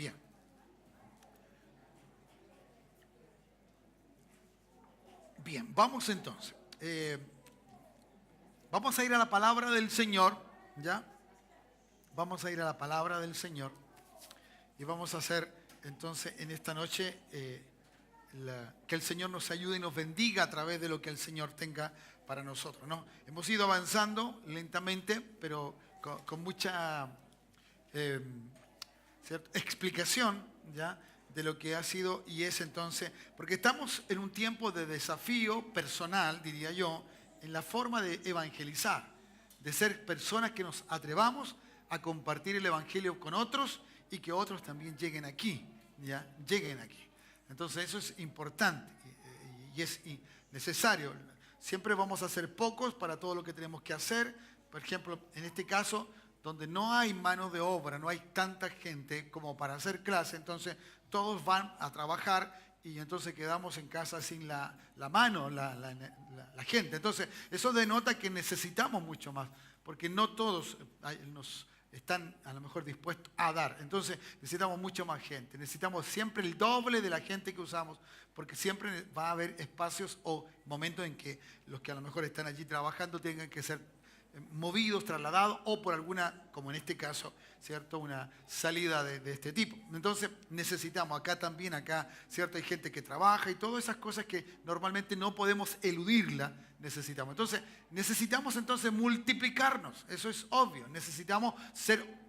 Bien. Bien, vamos entonces. Vamos a ir a la palabra del Señor, ¿ya? Vamos a ir a la palabra del Señor y vamos a hacer entonces en esta noche que el Señor nos ayude y nos bendiga a través de lo que el Señor tenga para nosotros, ¿no? Hemos ido avanzando lentamente, pero con mucha explicación, ¿ya?, de lo que ha sido y es entonces, porque estamos en un tiempo de desafío personal, diría yo, en la forma de evangelizar, de ser personas que nos atrevamos a compartir el evangelio con otros y que otros también lleguen aquí, ¿ya? Lleguen aquí. Entonces eso es importante y es necesario. Siempre vamos a ser pocos para todo lo que tenemos que hacer. Por ejemplo, en este caso, donde no hay mano de obra, no hay tanta gente como para hacer clase, entonces todos van a trabajar y entonces quedamos en casa sin la mano, la gente. Entonces, eso denota que necesitamos mucho más, porque no todos nos están a lo mejor dispuestos a dar. Entonces, necesitamos mucho más gente. Necesitamos siempre el doble de la gente que usamos, porque siempre va a haber espacios o momentos en que los que a lo mejor están allí trabajando tengan que ser movidos, trasladados, o por alguna, como en este caso, ¿cierto?, una salida de este tipo. Entonces necesitamos acá, ¿cierto?, hay gente que trabaja y todas esas cosas que normalmente no podemos eludirla, necesitamos. Entonces necesitamos entonces multiplicarnos, eso es obvio. Necesitamos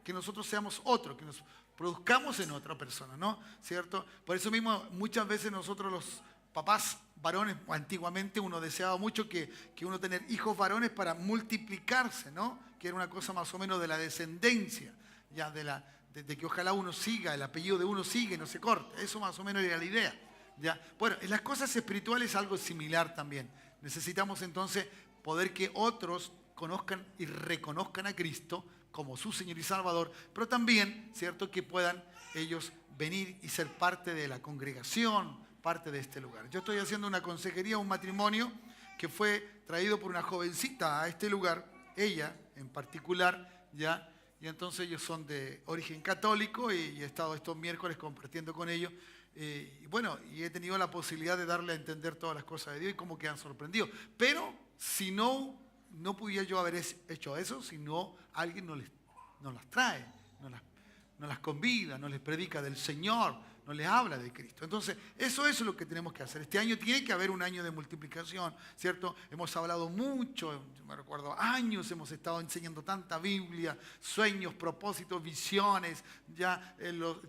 que nosotros seamos otro, que nos produzcamos en otra persona, ¿no?, ¿cierto? Por eso mismo muchas veces nosotros los papás varones, antiguamente uno deseaba mucho que uno tener hijos varones para multiplicarse, ¿no? Que era una cosa más o menos de la descendencia, ya de que ojalá uno siga, el apellido de uno siga y no se corte. Eso más o menos era la idea, ¿ya? Bueno, en las cosas espirituales algo similar también. Necesitamos entonces poder que otros conozcan y reconozcan a Cristo como su Señor y Salvador, pero también, ¿cierto?, que puedan ellos venir y ser parte de la congregación, parte de este lugar. Yo estoy haciendo una consejería, un matrimonio que fue traído por una jovencita a este lugar, ella en particular, ¿ya? Y entonces ellos son de origen católico y he estado estos miércoles compartiendo con ellos. Y bueno, y he tenido la posibilidad de darle a entender todas las cosas de Dios y cómo quedan sorprendidos. Pero si no pudiera yo haber hecho eso, si no alguien nos las trae, nos las convida, nos les predica del Señor, no les habla de Cristo. Entonces, eso es lo que tenemos que hacer. Este año tiene que haber un año de multiplicación, ¿cierto? Hemos hablado mucho, me recuerdo, años hemos estado enseñando tanta Biblia, sueños, propósitos, visiones, ya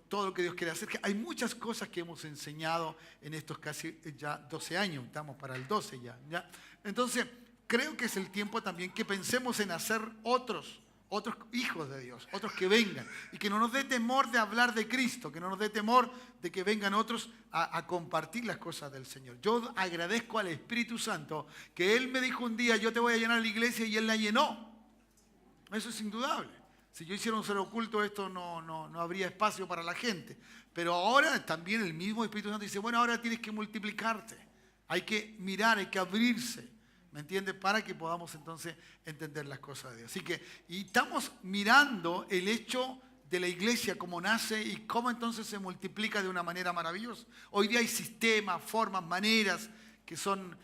todo lo que Dios quiere hacer. Hay muchas cosas que hemos enseñado en estos casi ya 12 años, estamos para el 12 ya. Entonces, creo que es el tiempo también que pensemos en hacer otros hijos de Dios, otros que vengan, y que no nos dé temor de hablar de Cristo, que no nos dé temor de que vengan otros a compartir las cosas del Señor. Yo agradezco al Espíritu Santo que Él me dijo un día, yo te voy a llenar la iglesia, y Él la llenó. Eso es indudable. Si yo hiciera un ser oculto, esto no habría espacio para la gente. Pero ahora también el mismo Espíritu Santo dice, bueno, ahora tienes que multiplicarte, hay que mirar, hay que abrirse, ¿me entiendes? Para que podamos entonces entender las cosas de Dios. Así que, y estamos mirando el hecho de la iglesia, cómo nace y cómo entonces se multiplica de una manera maravillosa. Hoy día hay sistemas, formas, maneras que son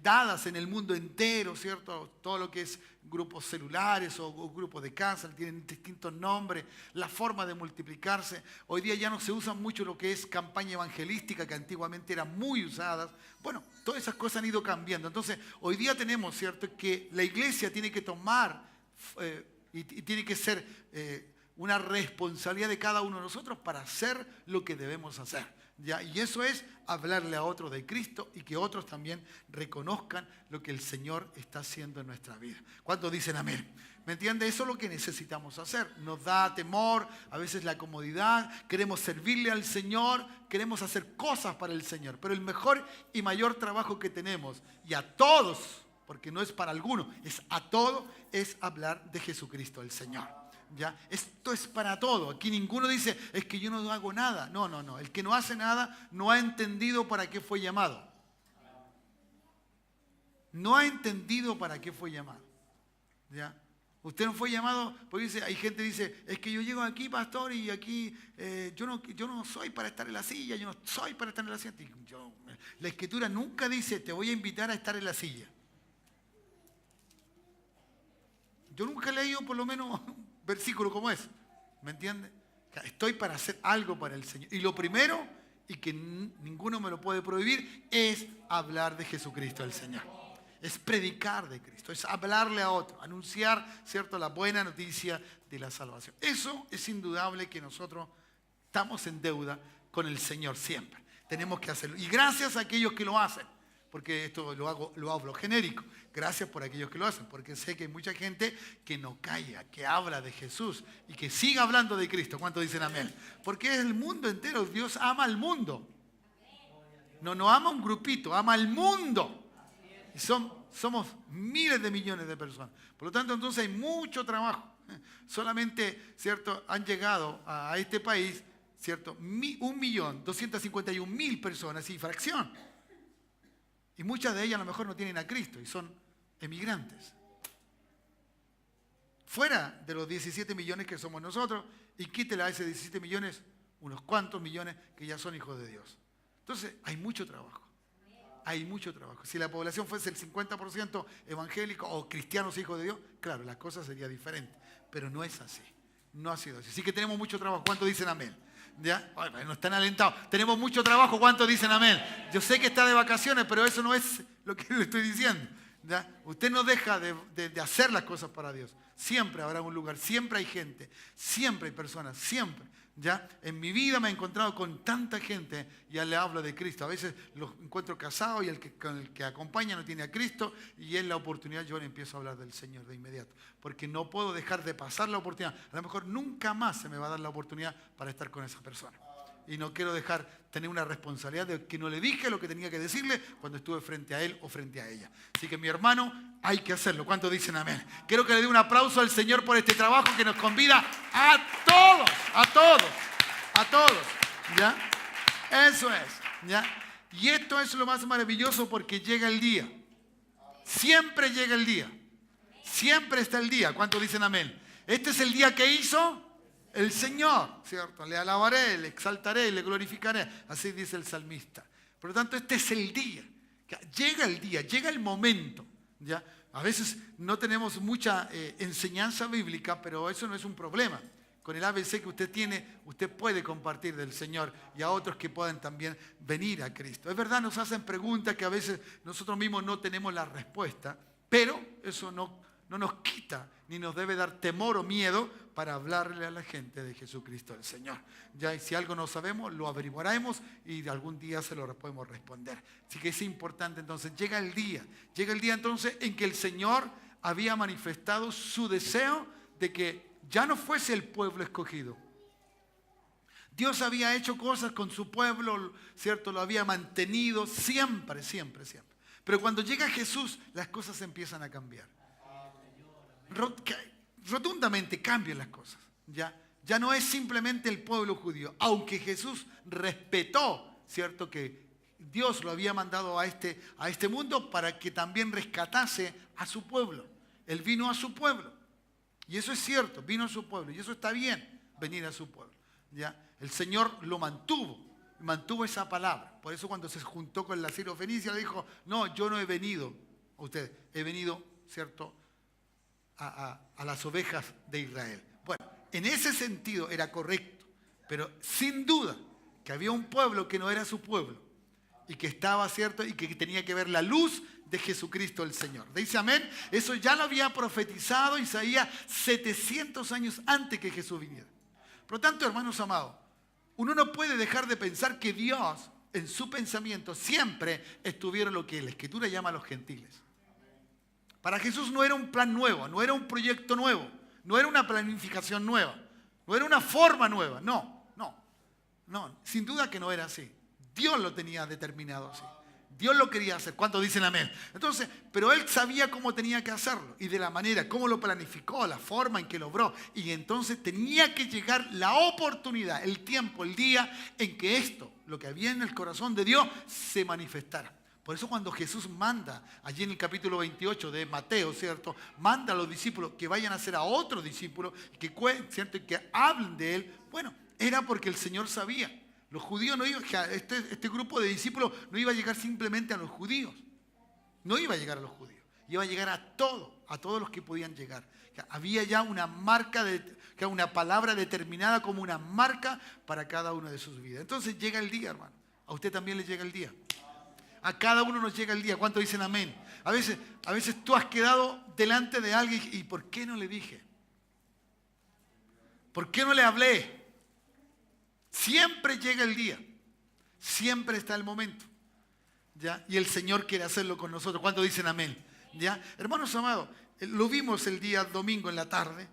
dadas en el mundo entero, ¿cierto? Todo lo que es grupos celulares o grupos de cáncer, tienen distintos nombres, la forma de multiplicarse. Hoy día ya no se usa mucho lo que es campaña evangelística, que antiguamente eran muy usadas. Bueno, todas esas cosas han ido cambiando. Entonces, hoy día tenemos, ¿cierto?, que la iglesia tiene que tomar y tiene que ser una responsabilidad de cada uno de nosotros para hacer lo que debemos hacer, ¿ya? Y eso es hablarle a otros de Cristo y que otros también reconozcan lo que el Señor está haciendo en nuestra vida. ¿Cuántos dicen amén? ¿Me entiende? Eso es lo que necesitamos hacer. Nos da temor, a veces la comodidad, queremos servirle al Señor, queremos hacer cosas para el Señor. Pero el mejor y mayor trabajo que tenemos, y a todos, porque no es para algunos, es a todos, es hablar de Jesucristo, el Señor. ¿Ya? Esto es para todo. Aquí ninguno dice, es que yo no hago nada. No. El que no hace nada no ha entendido para qué fue llamado. No ha entendido para qué fue llamado. ¿Ya? Usted no fue llamado, porque hay gente que dice, es que yo llego aquí, pastor, y aquí yo no soy para estar en la silla, yo no soy para estar en la silla. La Escritura nunca dice, te voy a invitar a estar en la silla. Yo nunca he leído por lo menos un versículo como ese, ¿me entiende? Estoy para hacer algo para el Señor. Y lo primero, y que ninguno me lo puede prohibir, es hablar de Jesucristo el Señor. Es predicar de Cristo, es hablarle a otro, anunciar, ¿cierto?, la buena noticia de la salvación. Eso es indudable que nosotros estamos en deuda con el Señor siempre. Tenemos que hacerlo. Y gracias a aquellos que lo hacen, porque esto lo hablo genérico. Gracias por aquellos que lo hacen, porque sé que hay mucha gente que no calla, que habla de Jesús y que sigue hablando de Cristo. ¿Cuántos dicen amén? Porque es el mundo entero. Dios ama al mundo. No ama un grupito, ama al mundo. Y somos miles de millones de personas. Por lo tanto, entonces hay mucho trabajo. Solamente, ¿cierto?, han llegado a este país, ¿cierto?, 1.251.000 personas y fracción. Y muchas de ellas a lo mejor no tienen a Cristo y son emigrantes. Fuera de los 17 millones que somos nosotros, y quítele a ese 17 millones unos cuantos millones que ya son hijos de Dios. Entonces, hay mucho trabajo. Hay mucho trabajo. Si la población fuese el 50% evangélico o cristianos hijos de Dios, claro, la cosa sería diferente. Pero no es así. No ha sido así. Así que tenemos mucho trabajo. ¿Cuántos dicen amén? ¿Ya? Bueno, no están alentados. Tenemos mucho trabajo. ¿Cuántos dicen amén? Yo sé que está de vacaciones, pero eso no es lo que le estoy diciendo. ¿Ya? Usted no deja de hacer las cosas para Dios. Siempre habrá un lugar. Siempre hay gente. Siempre hay personas. Siempre. ¿Ya? En mi vida me he encontrado con tanta gente, ya le hablo de Cristo. A veces los encuentro casados y con el que acompaña no tiene a Cristo, y es la oportunidad, yo le empiezo a hablar del Señor de inmediato. Porque no puedo dejar de pasar la oportunidad. A lo mejor nunca más se me va a dar la oportunidad para estar con esa persona. Y no quiero tener una responsabilidad de que no le dije lo que tenía que decirle cuando estuve frente a él o frente a ella. Así que mi hermano, hay que hacerlo. ¿Cuántos dicen amén? Quiero que le dé un aplauso al Señor por este trabajo que nos convida a todos, a todos, a todos. ¿Ya? Eso es. ¿Ya? Y esto es lo más maravilloso porque llega el día. Siempre llega el día. Siempre está el día. ¿Cuántos dicen amén? Este es el día que hizo el Señor, ¿cierto? Le alabaré, le exaltaré, le glorificaré. Así dice el salmista. Por lo tanto, este es el día. Llega el día, llega el momento. ¿Ya? A veces no tenemos mucha enseñanza bíblica, pero eso no es un problema. Con el ABC que usted tiene, usted puede compartir del Señor y a otros que puedan también venir a Cristo. Es verdad, nos hacen preguntas que a veces nosotros mismos no tenemos la respuesta, pero eso no nos quita ni nos debe dar temor o miedo para hablarle a la gente de Jesucristo el Señor. Ya, y si algo no sabemos, lo averiguaremos y algún día se lo podemos responder. Así que es importante entonces, llega el día entonces en que el Señor había manifestado su deseo de que ya no fuese el pueblo escogido. Dios había hecho cosas con su pueblo, ¿cierto? Lo había mantenido siempre. Pero cuando llega Jesús, las cosas empiezan a cambiar. Rotundamente cambian las cosas. Ya no es simplemente el pueblo judío, aunque Jesús respetó, ¿cierto?, que Dios lo había mandado a este mundo para que también rescatase a su pueblo. Él vino a su pueblo. Y eso es cierto, vino a su pueblo. Y eso está bien, venir a su pueblo. ¿Ya? El Señor lo mantuvo esa palabra. Por eso cuando se juntó con la sirofenicia le dijo, no, yo no he venido a ustedes, he venido, ¿cierto?, a las ovejas de Israel. Bueno, en ese sentido era correcto, pero sin duda que había un pueblo que no era su pueblo y que estaba, ¿cierto?, y que tenía que ver la luz de Jesucristo el Señor. ¿Dice amén? Eso ya lo había profetizado Isaías 700 años antes que Jesús viniera. Por lo tanto, hermanos amados, uno no puede dejar de pensar que Dios en su pensamiento siempre estuvieron lo que la Escritura llama a los gentiles. Para Jesús no era un plan nuevo, no era un proyecto nuevo, no era una planificación nueva, no era una forma nueva, no, sin duda que no era así. Dios lo tenía determinado así. Dios lo quería hacer. ¿Cuántos dicen amén? Entonces, pero Él sabía cómo tenía que hacerlo y de la manera, cómo lo planificó, la forma en que lo obró. Y entonces tenía que llegar la oportunidad, el tiempo, el día en que esto, lo que había en el corazón de Dios, se manifestara. Por eso cuando Jesús manda, allí en el capítulo 28 de Mateo, ¿cierto? Manda a los discípulos que vayan a hacer a otros discípulos, ¿cierto? Y que hablen de Él. Bueno, era porque el Señor sabía. Los judíos no iban, este grupo de discípulos no iba a llegar simplemente a los judíos. No iba a llegar a los judíos. Iba a llegar a todos los que podían llegar. Había ya una marca, una palabra determinada como una marca para cada uno de sus vidas. Entonces llega el día, hermano. A usted también le llega el día. A cada uno nos llega el día. ¿Cuántos dicen amén? A veces tú has quedado delante de alguien y ¿por qué no le dije? ¿Por qué no le hablé? Siempre llega el día. Siempre está el momento. ¿Ya? Y el Señor quiere hacerlo con nosotros. ¿Cuántos dicen amén? ¿Ya? Hermanos amados, lo vimos el día domingo en la tarde.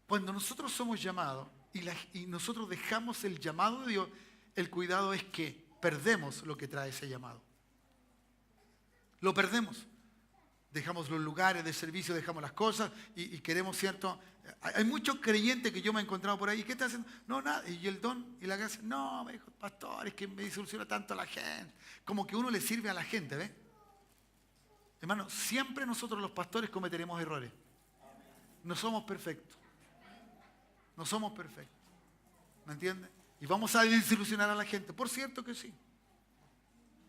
Cuando nosotros somos llamados y nosotros dejamos el llamado de Dios, el cuidado es que perdemos lo que trae ese llamado. Lo perdemos. Dejamos los lugares de servicio, dejamos las cosas y queremos, ¿cierto? Hay muchos creyentes que yo me he encontrado por ahí. ¿Qué está haciendo? No, nada. Y el don y la gracia. No, me dijo, pastor, es que me disoluciona tanto a la gente. Como que uno le sirve a la gente, ¿ves? Hermano, siempre nosotros los pastores cometeremos errores. No somos perfectos. No somos perfectos. ¿Me entiendes? Y vamos a desilusionar a la gente. Por cierto que sí.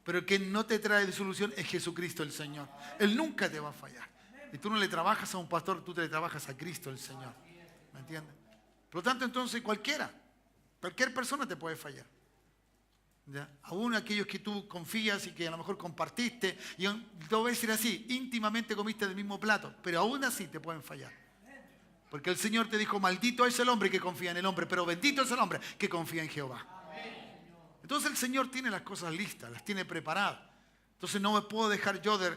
Pero el que no te trae disolución es Jesucristo el Señor. Él nunca te va a fallar. Y tú no le trabajas a un pastor, tú te le trabajas a Cristo el Señor. ¿Me entiendes? Por lo tanto, entonces cualquier persona te puede fallar. ¿Ya? Aún aquellos que tú confías y que a lo mejor compartiste, y lo voy a decir así, íntimamente comiste del mismo plato, pero aún así te pueden fallar. Porque el Señor te dijo, maldito es el hombre que confía en el hombre, pero bendito es el hombre que confía en Jehová. Entonces el Señor tiene las cosas listas, las tiene preparadas. Entonces no me puedo dejar yo de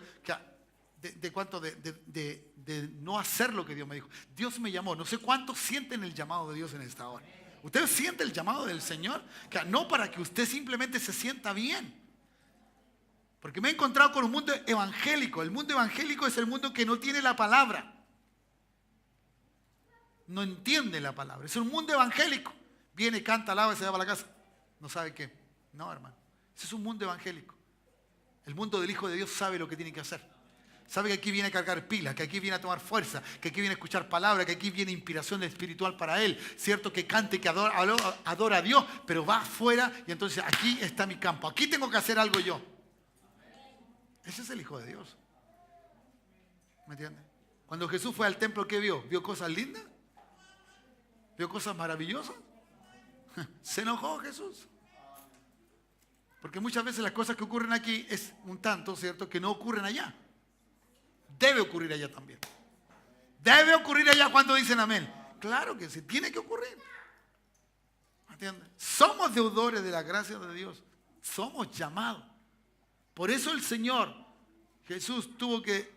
no hacer lo que Dios me dijo. Dios me llamó. No sé cuántos sienten el llamado de Dios en esta hora. ¿Usted siente el llamado del Señor? No para que usted simplemente se sienta bien. Porque me he encontrado con un mundo evangélico. El mundo evangélico es el mundo que no tiene la palabra. No entiende la palabra. Es un mundo evangélico. Viene, canta, alaba y se va para la casa. No sabe qué. No, hermano. Ese es un mundo evangélico. El mundo del Hijo de Dios sabe lo que tiene que hacer. Sabe que aquí viene a cargar pilas, que aquí viene a tomar fuerza, que aquí viene a escuchar palabras, que aquí viene inspiración espiritual para él. Cierto que cante, que adora a Dios, pero va afuera y entonces aquí está mi campo. Aquí tengo que hacer algo yo. Ese es el Hijo de Dios. ¿Me entiendes? Cuando Jesús fue al templo, ¿qué vio? ¿Vio cosas lindas? ¿Vio cosas maravillosas? ¿Se enojó Jesús? Porque muchas veces las cosas que ocurren aquí es un tanto, ¿cierto?, que no ocurren allá. Debe ocurrir allá también. Debe ocurrir allá cuando dicen amén. Claro que sí, tiene que ocurrir. ¿Entiendes? Somos deudores de la gracia de Dios. Somos llamados. Por eso el Señor Jesús tuvo que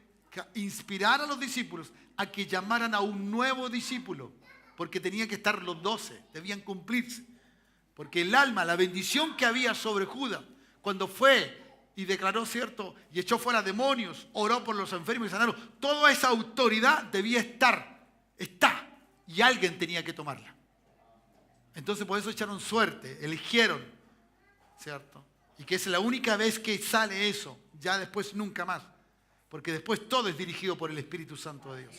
inspirar a los discípulos a que llamaran a un nuevo discípulo. Porque tenían que estar los 12, debían cumplirse. Porque el alma, la bendición que había sobre Judas, cuando fue y declaró, cierto, y echó fuera demonios, oró por los enfermos y sanaron, toda esa autoridad debía está, y alguien tenía que tomarla. Entonces por eso echaron suerte, eligieron, ¿cierto? Y que es la única vez que sale eso, ya después nunca más. Porque después todo es dirigido por el Espíritu Santo de Dios.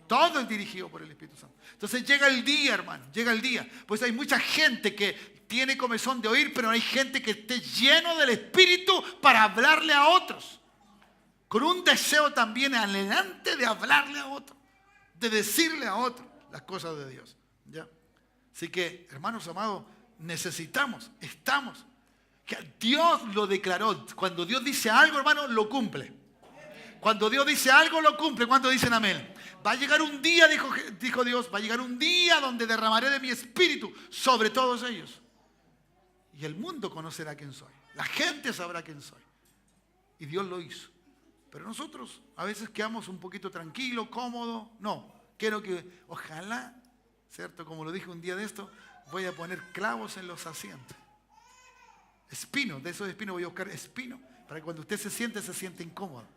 Todo es dirigido por el Espíritu Santo. Entonces llega el día, hermano, llega el día. Pues hay mucha gente que tiene comezón de oír, pero hay gente que esté lleno del Espíritu para hablarle a otros. Con un deseo también anhelante de hablarle a otros, de decirle a otros las cosas de Dios. ¿Ya? Así que, hermanos amados, estamos. Que Dios lo declaró. Cuando Dios dice algo, hermano, lo cumple. Cuando Dios dice algo, lo cumple. ¿Cuántos dicen amén? Va a llegar un día, dijo Dios, va a llegar un día donde derramaré de mi espíritu sobre todos ellos. Y el mundo conocerá quién soy. La gente sabrá quién soy. Y Dios lo hizo. Pero nosotros a veces quedamos un poquito tranquilos, cómodos. No, quiero que, ojalá, ¿cierto? Como lo dije un día de esto, voy a poner clavos en los asientos. Espinos, de esos espinos voy a buscar espinos, para que cuando usted se siente incómodo.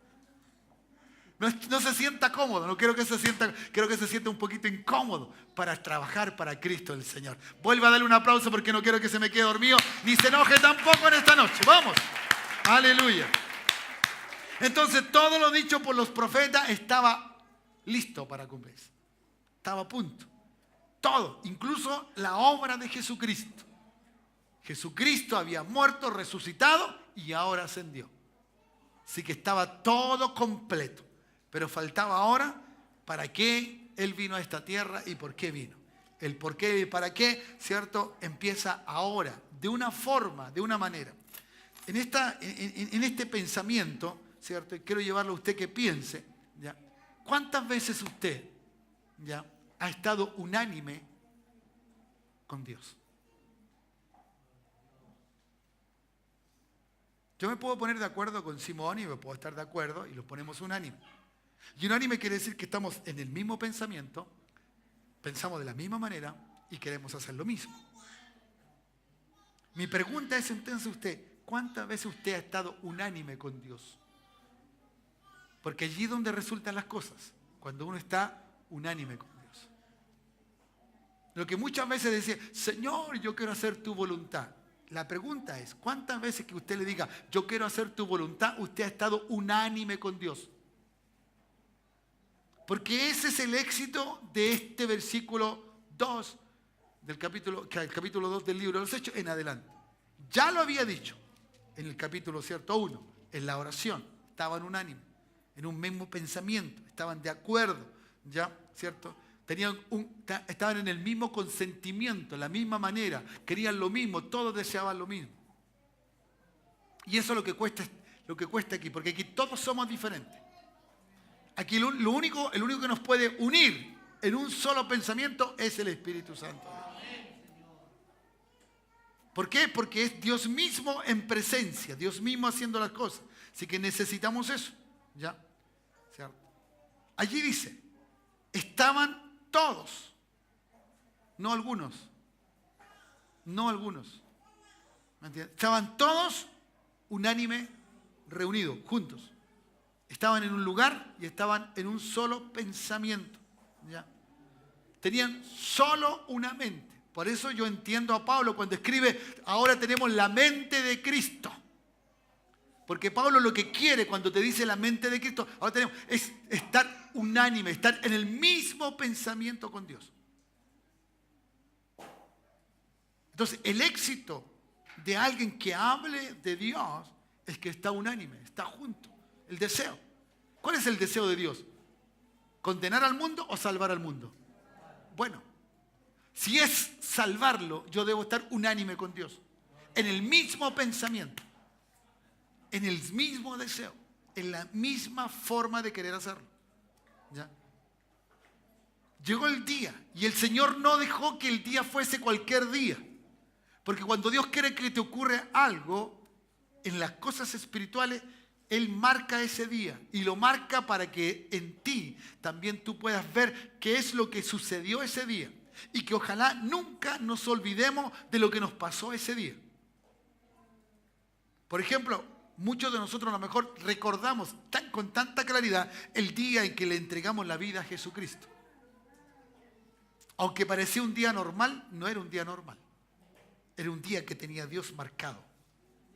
No se sienta cómodo, no quiero que se sienta un poquito incómodo para trabajar para Cristo el Señor. Vuelva a darle un aplauso porque no quiero que se me quede dormido, ni se enoje tampoco en esta noche. Vamos, aleluya. Entonces todo lo dicho por los profetas estaba listo para cumplirse. Estaba a punto. Todo, incluso la obra de Jesucristo. Jesucristo había muerto, resucitado y ahora ascendió. Así que estaba todo completo. Pero faltaba ahora para qué Él vino a esta tierra y por qué vino. El por qué y para qué, ¿cierto? Empieza ahora, de una forma, de una manera. En este pensamiento, ¿cierto? Y quiero llevarlo a usted que piense, ¿ya? ¿Cuántas veces usted, ¿ya?, ha estado unánime con Dios? Yo me puedo poner de acuerdo con Simón y me puedo estar de acuerdo y los ponemos unánime. Y unánime quiere decir que estamos en el mismo pensamiento, pensamos de la misma manera y queremos hacer lo mismo. Mi pregunta es entonces usted, ¿cuántas veces usted ha estado unánime con Dios? Porque allí es donde resultan las cosas, cuando uno está unánime con Dios. Lo que muchas veces decía, Señor, yo quiero hacer tu voluntad. La pregunta es, ¿cuántas veces que usted le diga, yo quiero hacer tu voluntad, usted ha estado unánime con Dios? Porque ese es el éxito de este versículo 2 del capítulo 2 del libro de los Hechos en adelante. Ya lo había dicho en el capítulo 1, en la oración. Estaban unánimes, en un mismo pensamiento, estaban de acuerdo, ¿ya? ¿Cierto? Estaban en el mismo consentimiento, la misma manera, querían lo mismo, todos deseaban lo mismo. Y eso es lo que cuesta aquí, porque aquí todos somos diferentes. Aquí el único que nos puede unir en un solo pensamiento es el Espíritu Santo. ¿Por qué? Porque es Dios mismo en presencia, Dios mismo haciendo las cosas. Así que necesitamos eso, ¿ya? ¿Cierto? Allí dice, estaban todos, no algunos. ¿Me entiendes? Estaban todos unánime, reunidos, juntos. Estaban en un lugar y estaban en un solo pensamiento, ¿ya? Tenían solo una mente. Por eso yo entiendo a Pablo cuando escribe, ahora tenemos la mente de Cristo. Porque Pablo lo que quiere cuando te dice la mente de Cristo, ahora tenemos, es estar unánime, estar en el mismo pensamiento con Dios. Entonces, el éxito de alguien que hable de Dios es que está unánime, está junto. El deseo. ¿Cuál es el deseo de Dios? ¿Condenar al mundo o salvar al mundo? Bueno, si es salvarlo, yo debo estar unánime con Dios. En el mismo pensamiento. En el mismo deseo. En la misma forma de querer hacerlo. ¿Ya? Llegó el día y el Señor no dejó que el día fuese cualquier día. Porque cuando Dios quiere que te ocurra algo en las cosas espirituales, Él marca ese día y lo marca para que en ti también tú puedas ver qué es lo que sucedió ese día y que ojalá nunca nos olvidemos de lo que nos pasó ese día. Por ejemplo, muchos de nosotros a lo mejor recordamos con tanta claridad el día en que le entregamos la vida a Jesucristo. Aunque parecía un día normal, no era un día normal. Era un día que tenía Dios marcado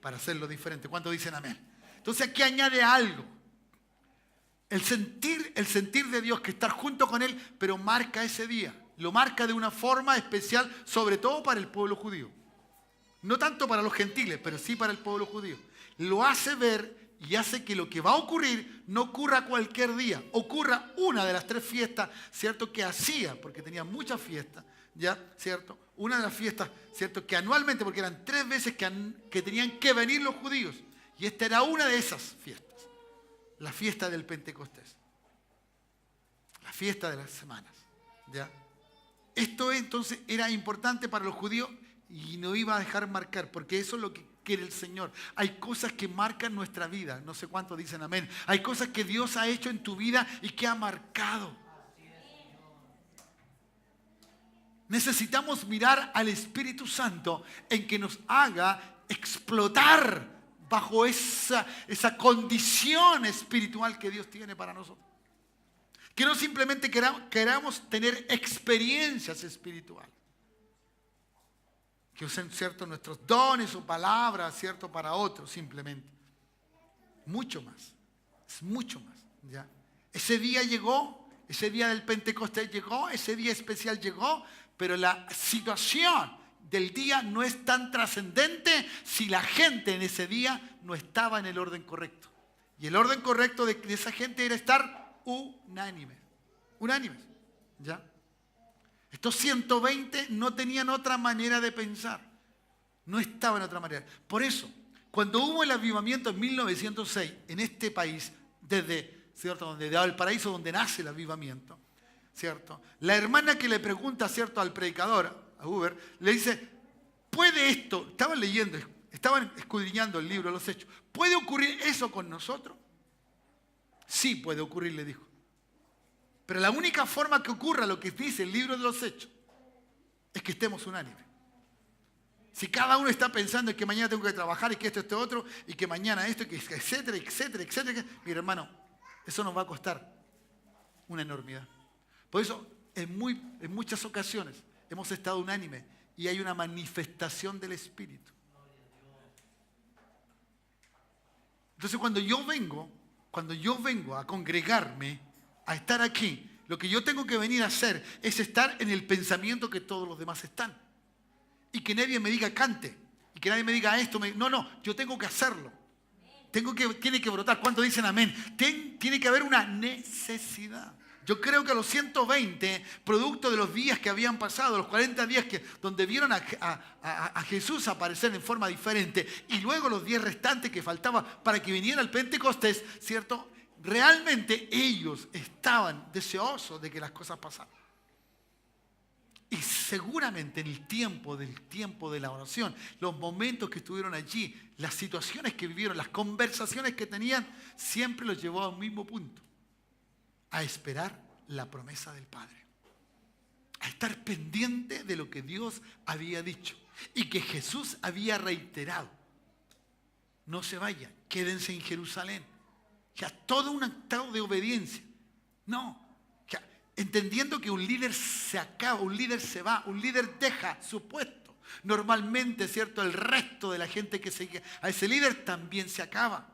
para hacerlo diferente. ¿Cuántos dicen amén? Entonces aquí añade algo. El sentir de Dios, que estar junto con Él, pero marca ese día. Lo marca de una forma especial, sobre todo para el pueblo judío. No tanto para los gentiles, pero sí para el pueblo judío. Lo hace ver y hace que lo que va a ocurrir no ocurra cualquier día. Ocurra una de las 3 fiestas, ¿cierto?, que hacía, porque tenía muchas fiestas, ¿ya? ¿Cierto? Una de las fiestas, ¿cierto?, que anualmente, porque eran 3 veces que tenían que venir los judíos. Y esta era una de esas fiestas, la fiesta del Pentecostés, la fiesta de las semanas, ¿ya? Esto entonces era importante para los judíos y no iba a dejar marcar, porque eso es lo que quiere el Señor. Hay cosas que marcan nuestra vida, no sé cuántos dicen amén. Hay cosas que Dios ha hecho en tu vida y que ha marcado. Necesitamos mirar al Espíritu Santo en que nos haga explotar bajo esa condición espiritual que Dios tiene para nosotros. Que no simplemente queramos tener experiencias espirituales. Que usen, ¿cierto?, nuestros dones o palabras, ¿cierto?, para otros simplemente. Mucho más. Es mucho más. ¿Ya? Ese día llegó, ese día del Pentecostés llegó, ese día especial llegó, pero la situación del día no es tan trascendente si la gente en ese día no estaba en el orden correcto. Y el orden correcto de esa gente era estar unánimes. Unánimes. ¿Ya? Estos 120 no tenían otra manera de pensar. No estaban en otra manera. Por eso, cuando hubo el avivamiento en 1906 en este país, desde, ¿cierto?, desde Valparaíso, donde nace el avivamiento, ¿cierto?, la hermana que le pregunta, ¿cierto?, al predicador, a Huber, le dice, ¿puede esto? Estaban leyendo, estaban escudriñando el libro de los Hechos. ¿Puede ocurrir eso con nosotros? Sí puede ocurrir, le dijo. Pero la única forma que ocurra lo que dice el libro de los Hechos es que estemos unánimes. Si cada uno está pensando en que mañana tengo que trabajar y que esto otro, y que mañana esto, que etcétera, etcétera, etcétera, mira, hermano, eso nos va a costar una enormidad. Por eso, en muchas ocasiones hemos estado unánimes y hay una manifestación del Espíritu. Entonces, cuando yo vengo a congregarme, a estar aquí, lo que yo tengo que venir a hacer es estar en el pensamiento que todos los demás están. Y que nadie me diga cante. Y que nadie me diga esto. No, yo tengo que hacerlo. Tiene que brotar. ¿Cuántos dicen amén? Tiene que haber una necesidad. Yo creo que los 120, producto de los días que habían pasado, los 40 días donde vieron a Jesús aparecer en forma diferente, y luego los 10 restantes que faltaban para que viniera el Pentecostés, ¿cierto? Realmente ellos estaban deseosos de que las cosas pasaran. Y seguramente en el tiempo de la oración, los momentos que estuvieron allí, las situaciones que vivieron, las conversaciones que tenían, siempre los llevó a un mismo punto. A esperar la promesa del Padre. A estar pendiente de lo que Dios había dicho. Y que Jesús había reiterado. No se vayan, quédense en Jerusalén. Ya todo un acto de obediencia. No. Entendiendo que un líder se acaba, un líder se va, un líder deja su puesto. Normalmente, ¿cierto?, el resto de la gente que sigue a ese líder también se acaba.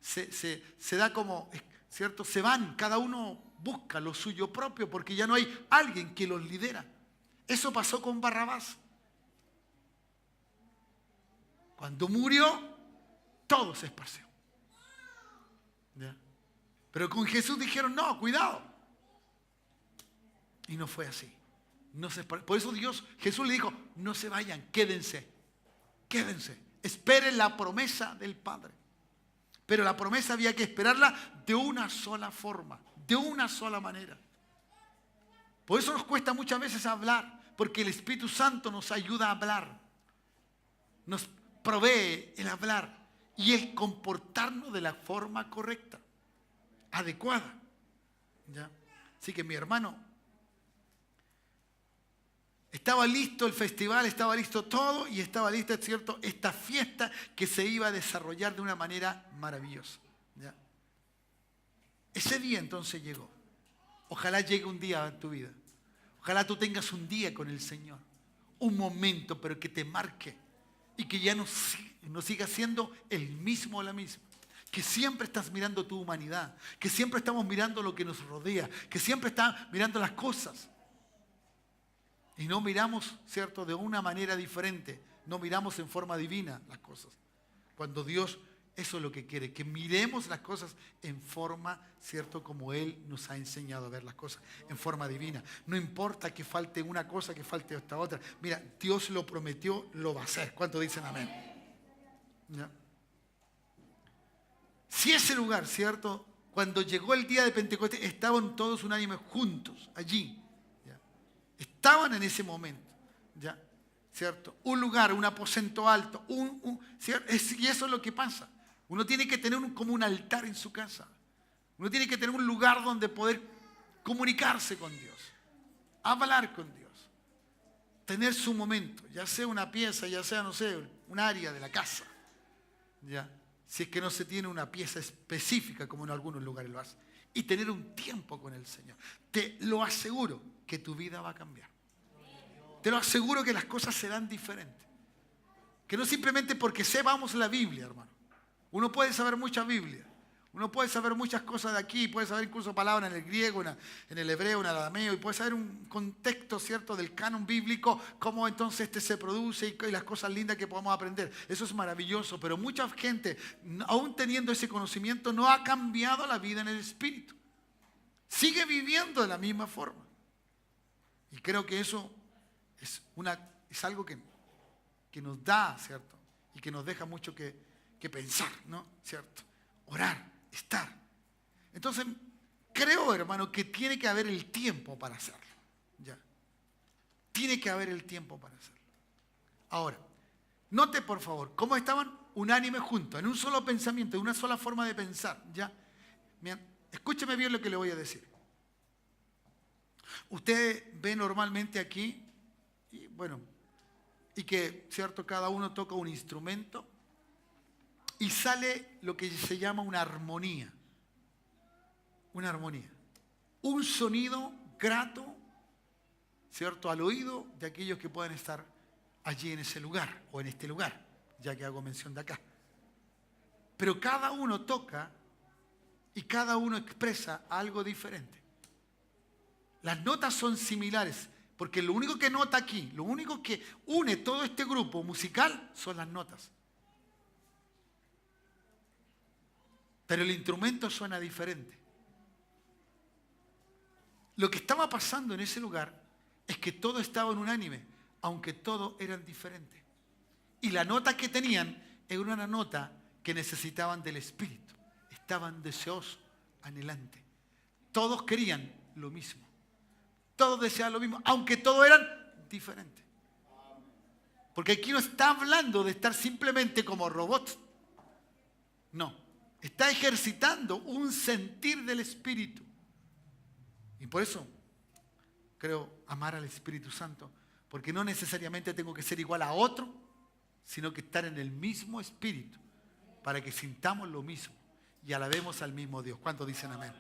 Se da como, ¿cierto? Se van, cada uno busca lo suyo propio porque ya no hay alguien que los lidera. Eso pasó con Barrabás. Cuando murió, todo se esparció. ¿Ya? Pero con Jesús dijeron, no, cuidado. Y no fue así. Por eso Jesús le dijo, no se vayan, quédense, esperen la promesa del Padre. Pero la promesa había que esperarla de una sola forma, de una sola manera. Por eso nos cuesta muchas veces hablar, porque el Espíritu Santo nos ayuda a hablar, nos provee el hablar y el comportarnos de la forma correcta, adecuada. ¿Ya? Así que mi hermano, estaba listo el festival, estaba listo todo y estaba lista, ¿cierto?, esta fiesta que se iba a desarrollar de una manera maravillosa. ¿Ya? Ese día entonces llegó. Ojalá llegue un día a tu vida. Ojalá tú tengas un día con el Señor. Un momento, pero que te marque. Y que ya no siga siendo el mismo o la misma. Que siempre estás mirando tu humanidad. Que siempre estamos mirando lo que nos rodea. Que siempre estás mirando las cosas. Y no miramos, ¿cierto?, de una manera diferente. No miramos en forma divina las cosas. Cuando Dios, eso es lo que quiere, que miremos las cosas en forma, ¿cierto?, como Él nos ha enseñado a ver las cosas, en forma divina. No importa que falte una cosa, que falte esta otra. Mira, Dios lo prometió, lo va a hacer. ¿Cuántos dicen amén? ¿Ya? Si ese lugar, ¿cierto?, cuando llegó el día de Pentecostés, estaban todos unánimes juntos, allí. Estaban en ese momento, ¿ya? ¿Cierto? Un lugar, un aposento alto, ¿cierto? Y eso es lo que pasa. Uno tiene que tener como un altar en su casa. Uno tiene que tener un lugar donde poder comunicarse con Dios, hablar con Dios, tener su momento, ya sea una pieza, ya sea, no sé, un área de la casa, ¿ya? Si es que no se tiene una pieza específica como en algunos lugares lo hacen. Y tener un tiempo con el Señor. Te lo aseguro que tu vida va a cambiar. Te lo aseguro que las cosas serán diferentes. Que no simplemente porque sepamos la Biblia, hermano. Uno puede saber mucha Biblia. Uno puede saber muchas cosas de aquí, puede saber incluso palabras en el griego, en el hebreo, en el arameo, y puede saber un contexto, ¿cierto?, del canon bíblico, cómo entonces este se produce y las cosas lindas que podemos aprender. Eso es maravilloso, pero mucha gente, aún teniendo ese conocimiento, no ha cambiado la vida en el espíritu. Sigue viviendo de la misma forma. Y creo que eso es algo que nos da, ¿cierto?, y que nos deja mucho que pensar, ¿no?, ¿cierto? Orar. Estar. Entonces, creo, hermano, que tiene que haber el tiempo para hacerlo. ¿Ya? Tiene que haber el tiempo para hacerlo. Ahora, note por favor, cómo estaban unánimes juntos, en un solo pensamiento, en una sola forma de pensar. ¿Ya? Miren, escúcheme bien lo que le voy a decir. Usted ve normalmente aquí, y bueno, y que, ¿cierto?, cada uno toca un instrumento. Y sale lo que se llama una armonía. Una armonía. Un sonido grato, ¿cierto?, al oído de aquellos que puedan estar allí en ese lugar o en este lugar, ya que hago mención de acá. Pero cada uno toca y cada uno expresa algo diferente. Las notas son similares, porque lo único que nota aquí, lo único que une todo este grupo musical son las notas. Pero el instrumento suena diferente. Lo que estaba pasando en ese lugar es que todo estaba en unánime, aunque todos eran diferentes. Y la nota que tenían era una nota que necesitaban del Espíritu. Estaban deseosos, anhelantes. Todos querían lo mismo. Todos deseaban lo mismo, aunque todos eran diferentes. Porque aquí no está hablando de estar simplemente como robots. No. Está ejercitando un sentir del Espíritu. Y por eso creo amar al Espíritu Santo. Porque no necesariamente tengo que ser igual a otro, sino que estar en el mismo Espíritu. Para que sintamos lo mismo y alabemos al mismo Dios. ¿Cuántos dicen amén?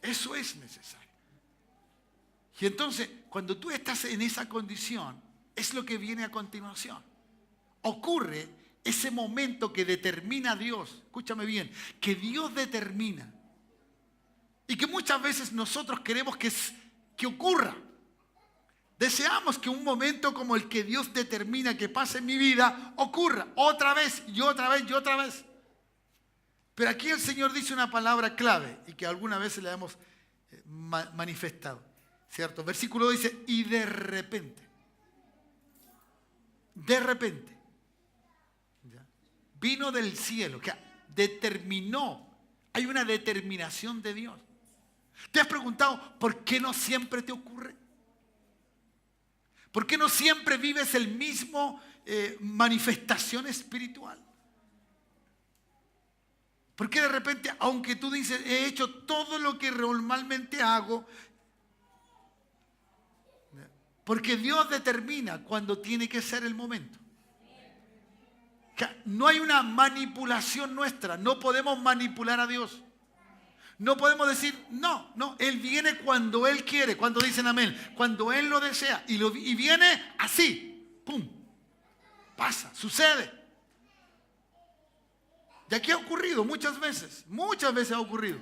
Eso es necesario. Y entonces, cuando tú estás en esa condición, es lo que viene a continuación. Ocurre ese momento que determina a Dios, escúchame bien, que Dios determina. Y que muchas veces nosotros queremos que ocurra. Deseamos que un momento como el que Dios determina que pase en mi vida, ocurra otra vez y otra vez y otra vez. Pero aquí el Señor dice una palabra clave y que alguna vez le hemos manifestado. ¿Cierto? Versículo dice, y de repente. De repente. Vino del cielo, que determinó. Hay una determinación de Dios. ¿Te has preguntado por qué no siempre te ocurre? ¿Por qué no siempre vives el mismo manifestación espiritual? ¿Por qué de repente, aunque tú dices, he hecho todo lo que normalmente hago? Porque Dios determina cuando tiene que ser el momento. No hay una manipulación nuestra. No podemos manipular a Dios. No podemos decir, no, Él viene cuando Él quiere. Cuando dicen amén. Cuando Él lo desea. Y viene así. Pum. Pasa, sucede. Y aquí ha ocurrido muchas veces ha ocurrido.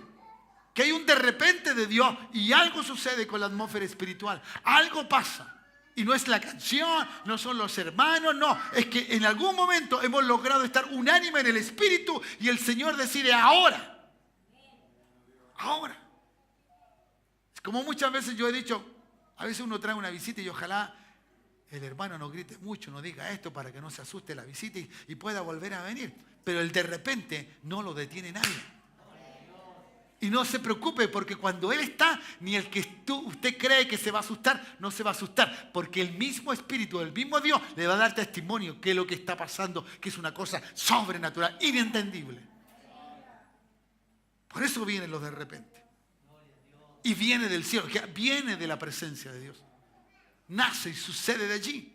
Que hay un de repente de Dios y algo sucede con la atmósfera espiritual. Algo pasa. Y no es la canción, no son los hermanos, no. Es que en algún momento hemos logrado estar unánime en el Espíritu y el Señor decide ahora. Ahora. Es como muchas veces yo he dicho, a veces uno trae una visita y ojalá el hermano no grite mucho, no diga esto para que no se asuste la visita y pueda volver a venir. Pero el de repente no lo detiene nadie. Y no se preocupe porque cuando Él está, ni el que usted cree que se va a asustar, no se va a asustar. Porque el mismo Espíritu, el mismo Dios, le va a dar testimonio que es lo que está pasando, que es una cosa sobrenatural, inentendible. Por eso vienen los de repente. Y viene del cielo, que viene de la presencia de Dios. Nace y sucede de allí.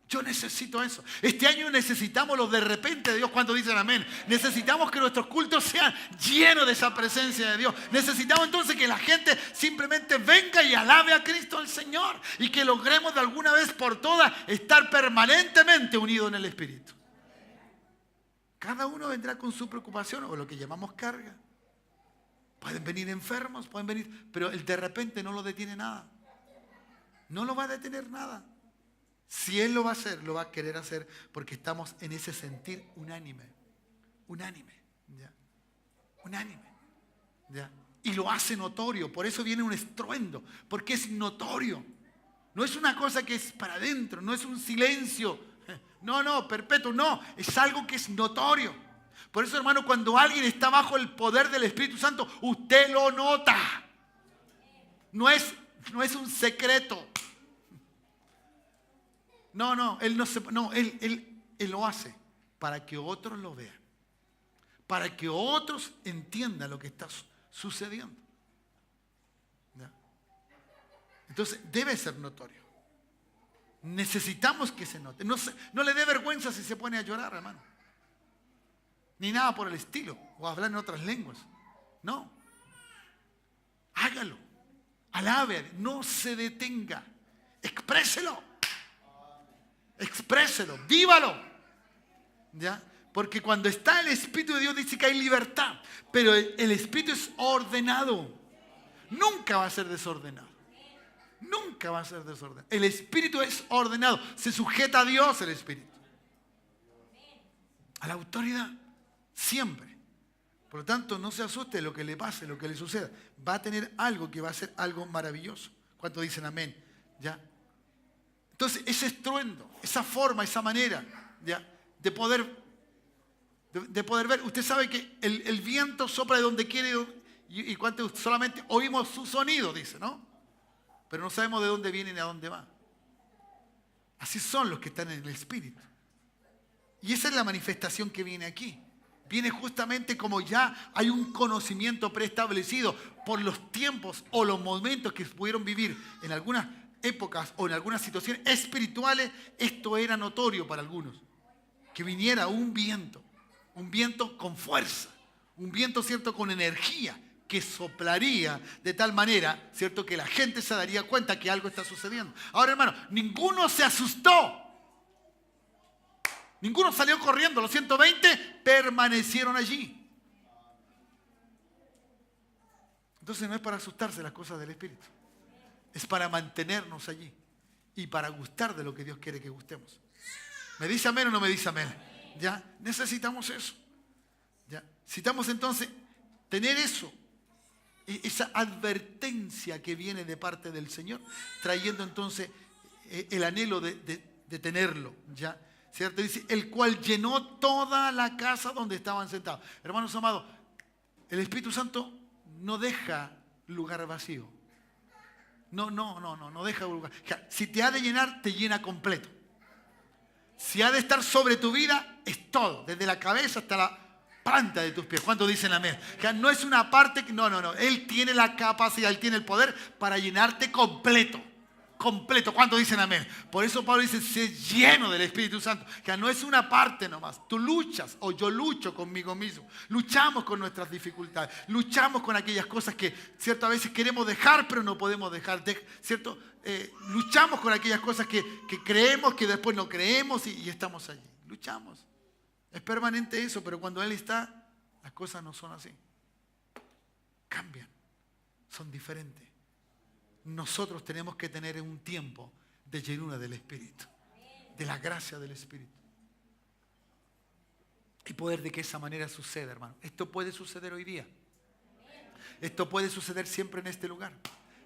Yo necesito eso. Este año necesitamos los de repente de Dios. Cuando dicen amén. Necesitamos que nuestros cultos sean llenos de esa presencia de Dios. Necesitamos entonces que la gente simplemente venga y alabe a Cristo el Señor. Y que logremos de alguna vez por todas estar permanentemente unidos en el Espíritu. Cada uno vendrá con su preocupación o lo que llamamos carga. Pueden venir enfermos, pueden venir, pero el de repente no lo detiene nada. No lo va a detener nada. Si Él lo va a hacer, lo va a querer hacer porque estamos en ese sentir unánime. Unánime. ¿Ya? Unánime. ¿Ya? Y lo hace notorio. Por eso viene un estruendo. Porque es notorio. No es una cosa que es para adentro. No es un silencio. No, perpetuo. No. Es algo que es notorio. Por eso, hermano, cuando alguien está bajo el poder del Espíritu Santo, usted lo nota. No es un secreto. Él lo hace para que otros lo vean. Para que otros entiendan lo que está sucediendo. ¿Ya? Entonces, debe ser notorio. Necesitamos que se note. No le dé vergüenza si se pone a llorar, hermano. Ni nada por el estilo. O hablar en otras lenguas. No. Hágalo. Alabe. No se detenga. Expréselo. Expréselo. Vívalo. ¿Ya? Porque cuando está el Espíritu de Dios dice que hay libertad. Pero el Espíritu es ordenado. Nunca va a ser desordenado. Nunca va a ser desordenado. El Espíritu es ordenado. Se sujeta a Dios el Espíritu. A la autoridad. Siempre. Por lo tanto, no se asuste lo que le pase, lo que le suceda. Va a tener algo que va a ser algo maravilloso. ¿Cuántos dicen amén? ¿Ya? Entonces, ese estruendo, esa forma, esa manera, ¿ya? de poder ver. Usted sabe que el viento sopla de donde quiere y cuántos solamente oímos su sonido, dice, ¿no? Pero no sabemos de dónde viene ni a dónde va. Así son los que están en el Espíritu. Y esa es la manifestación que viene aquí. Viene justamente como ya hay un conocimiento preestablecido por los tiempos o los momentos que pudieron vivir en algunas épocas o en algunas situaciones espirituales. Esto era notorio para algunos. Que viniera un viento con fuerza, un viento, ¿cierto?, con energía, que soplaría de tal manera, ¿cierto?, que la gente se daría cuenta que algo está sucediendo. Ahora, hermano, ninguno se asustó. Ninguno salió corriendo. Los 120 permanecieron allí. Entonces no es para asustarse las cosas del Espíritu. Es para mantenernos allí. Y para gustar de lo que Dios quiere que gustemos. ¿Me dice amén o no me dice amén? ¿Ya? Necesitamos eso. ¿Ya? Necesitamos entonces tener eso. Esa advertencia que viene de parte del Señor. Trayendo entonces el anhelo de tenerlo. ¿Ya? ¿Cierto? Dice, el cual llenó toda la casa donde estaban sentados. Hermanos amados, el Espíritu Santo no deja lugar vacío. No deja lugar. Si te ha de llenar, te llena completo. Si ha de estar sobre tu vida, es todo. Desde la cabeza hasta la planta de tus pies. ¿Cuántos dicen amén? No es una parte que... No. Él tiene la capacidad, Él tiene el poder para llenarte completo. Completo. ¿Cuántos dicen amén? Por eso Pablo dice, sé lleno del Espíritu Santo. Que no es una parte nomás. Tú luchas o yo lucho conmigo mismo. Luchamos con nuestras dificultades. Luchamos con aquellas cosas que, cierto, a veces queremos dejar, pero no podemos dejar. ¿Cierto? Luchamos con aquellas cosas que creemos, que después no creemos y estamos allí. Luchamos. Es permanente eso, pero cuando Él está, las cosas no son así. Cambian. Son diferentes. Nosotros tenemos que tener un tiempo de llenura del Espíritu, de la gracia del Espíritu. Y poder de que esa manera suceda, hermano. Esto puede suceder hoy día. Esto puede suceder siempre en este lugar.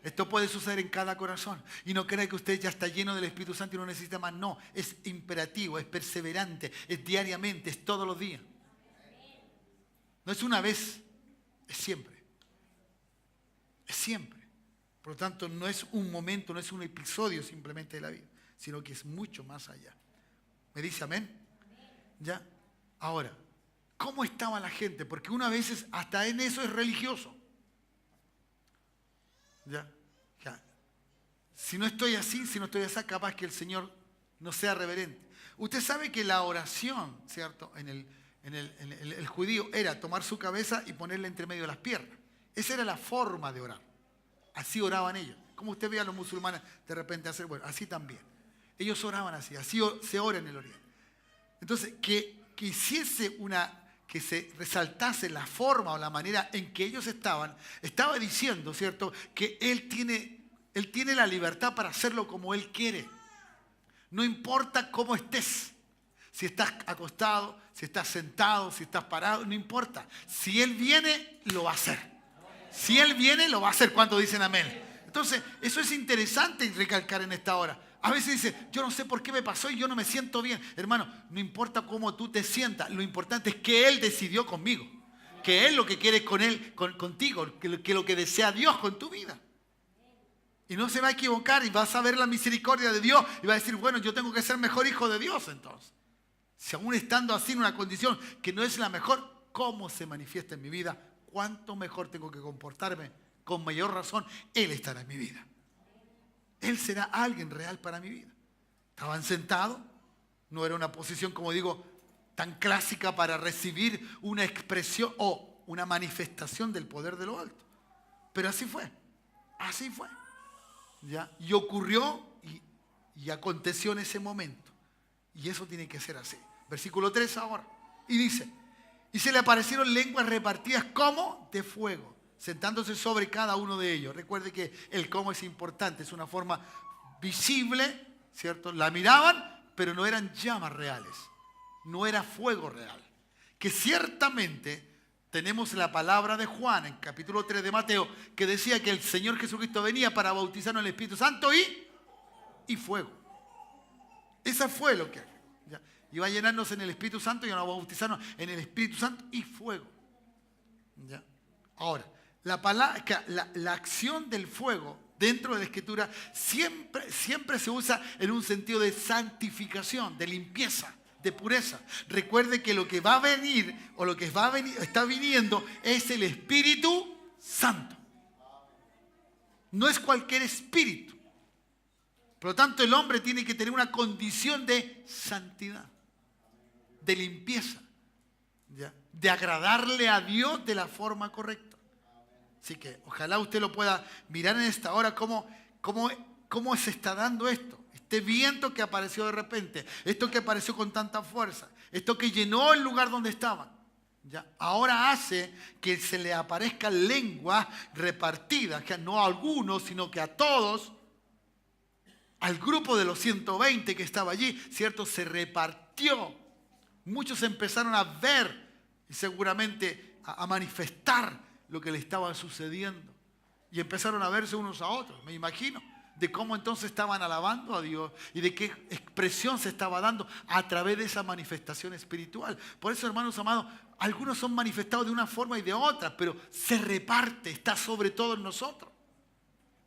Esto puede suceder en cada corazón. Y no crea que usted ya está lleno del Espíritu Santo y no necesita más. No, es imperativo, es perseverante, es diariamente, es todos los días. No es una vez, es siempre. Es siempre. Por lo tanto, no es un momento, no es un episodio simplemente de la vida, sino que es mucho más allá. ¿Me dice amén? ¿Ya? Ahora, ¿cómo estaba la gente? Porque uno a veces hasta en eso es religioso. ¿Ya? Si no estoy así, si no estoy así, capaz que el Señor no sea reverente. Usted sabe que la oración, ¿cierto? En el judío era tomar su cabeza y ponerla entre medio de las piernas. Esa era la forma de orar. Así oraban ellos. Como usted ve a los musulmanes de repente hacer, bueno, así también. Ellos oraban así se ora en el Oriente. Entonces, que que se resaltase la forma o la manera en que ellos estaban, estaba diciendo, ¿cierto?, que Él tiene la libertad para hacerlo como Él quiere. No importa cómo estés, si estás acostado, si estás sentado, si estás parado, no importa. Si Él viene, lo va a hacer. Si Él viene, lo va a hacer. ¿Cuántos dicen amén? Entonces, eso es interesante recalcar en esta hora. A veces dice, yo no sé por qué me pasó y yo no me siento bien. Hermano, no importa cómo tú te sientas, lo importante es que Él decidió conmigo. Que Él lo que quiere con Él, contigo, que lo que desea Dios con tu vida. Y no se va a equivocar y vas a ver la misericordia de Dios y va a decir, bueno, yo tengo que ser mejor hijo de Dios entonces. Si aún estando así en una condición que no es la mejor, ¿cómo se manifiesta en mi vida? ¿Cuánto mejor tengo que comportarme? Con mayor razón, Él estará en mi vida. Él será alguien real para mi vida. Estaban sentados, no era una posición, como digo, tan clásica para recibir una expresión o una manifestación del poder de lo alto. Pero así fue, así fue. ¿Ya? Y ocurrió y aconteció en ese momento. Y eso tiene que ser así. Versículo 3 ahora. Y dice, y se le aparecieron lenguas repartidas como de fuego, sentándose sobre cada uno de ellos. Recuerde que el cómo es importante, es una forma visible, ¿cierto? La miraban, pero no eran llamas reales, no era fuego real. Que ciertamente tenemos la palabra de Juan en capítulo 3 de Mateo, que decía que el Señor Jesucristo venía para bautizarnos en el Espíritu Santo y fuego. Esa fue lo que iba a llenarnos en el Espíritu Santo y iba a bautizarnos en el Espíritu Santo y fuego. ¿Ya? Ahora, la acción del fuego dentro de la Escritura siempre se usa en un sentido de santificación, de limpieza, de pureza. Recuerde que lo que va a venir o lo que está viniendo es el Espíritu Santo. No es cualquier espíritu. Por lo tanto, el hombre tiene que tener una condición de santidad, de limpieza, ¿ya? De agradarle a Dios de la forma correcta. Así que ojalá usted lo pueda mirar en esta hora cómo se está dando esto. Este viento que apareció de repente, esto que apareció con tanta fuerza, esto que llenó el lugar donde estaban. ¿Ya? Ahora hace que se le aparezcan lenguas repartidas, que no a algunos, sino que a todos. Al grupo de los 120 que estaba allí, ¿cierto? Se repartió. Muchos empezaron a ver y seguramente a manifestar lo que le estaba sucediendo. Y empezaron a verse unos a otros, me imagino, de cómo entonces estaban alabando a Dios y de qué expresión se estaba dando a través de esa manifestación espiritual. Por eso, hermanos amados, algunos son manifestados de una forma y de otra, pero se reparte, está sobre todo en nosotros.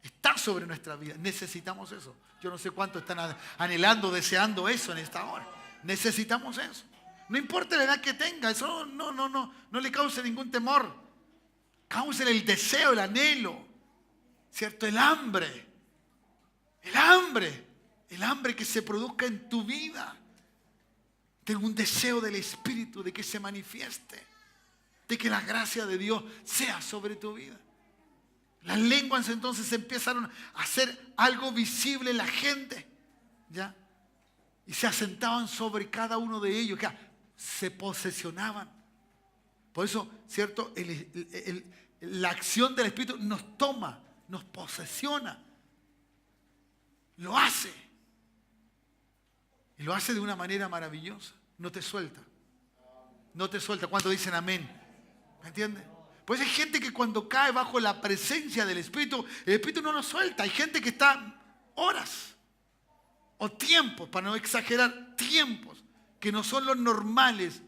Está sobre nuestra vida. Necesitamos eso. Yo no sé cuántos están anhelando, deseando eso en esta hora. Necesitamos eso. No importa la edad que tenga, eso no le cause ningún temor. Cause el deseo, el anhelo, ¿cierto? El hambre que se produzca en tu vida. Tengo un deseo del Espíritu de que se manifieste, de que la gracia de Dios sea sobre tu vida. Las lenguas entonces empezaron a hacer algo visible en la gente, ¿ya? Y se asentaban sobre cada uno de ellos, que se posesionaban. Por eso, ¿cierto? La acción del Espíritu nos toma, nos posesiona, lo hace. Y lo hace de una manera maravillosa. No te suelta. No te suelta. ¿Cuántos dicen amén? ¿Me entiendes? Pues hay gente que cuando cae bajo la presencia del Espíritu, el Espíritu no nos suelta. Hay gente que está horas o tiempos, para no exagerar, tiempos que no son los normales,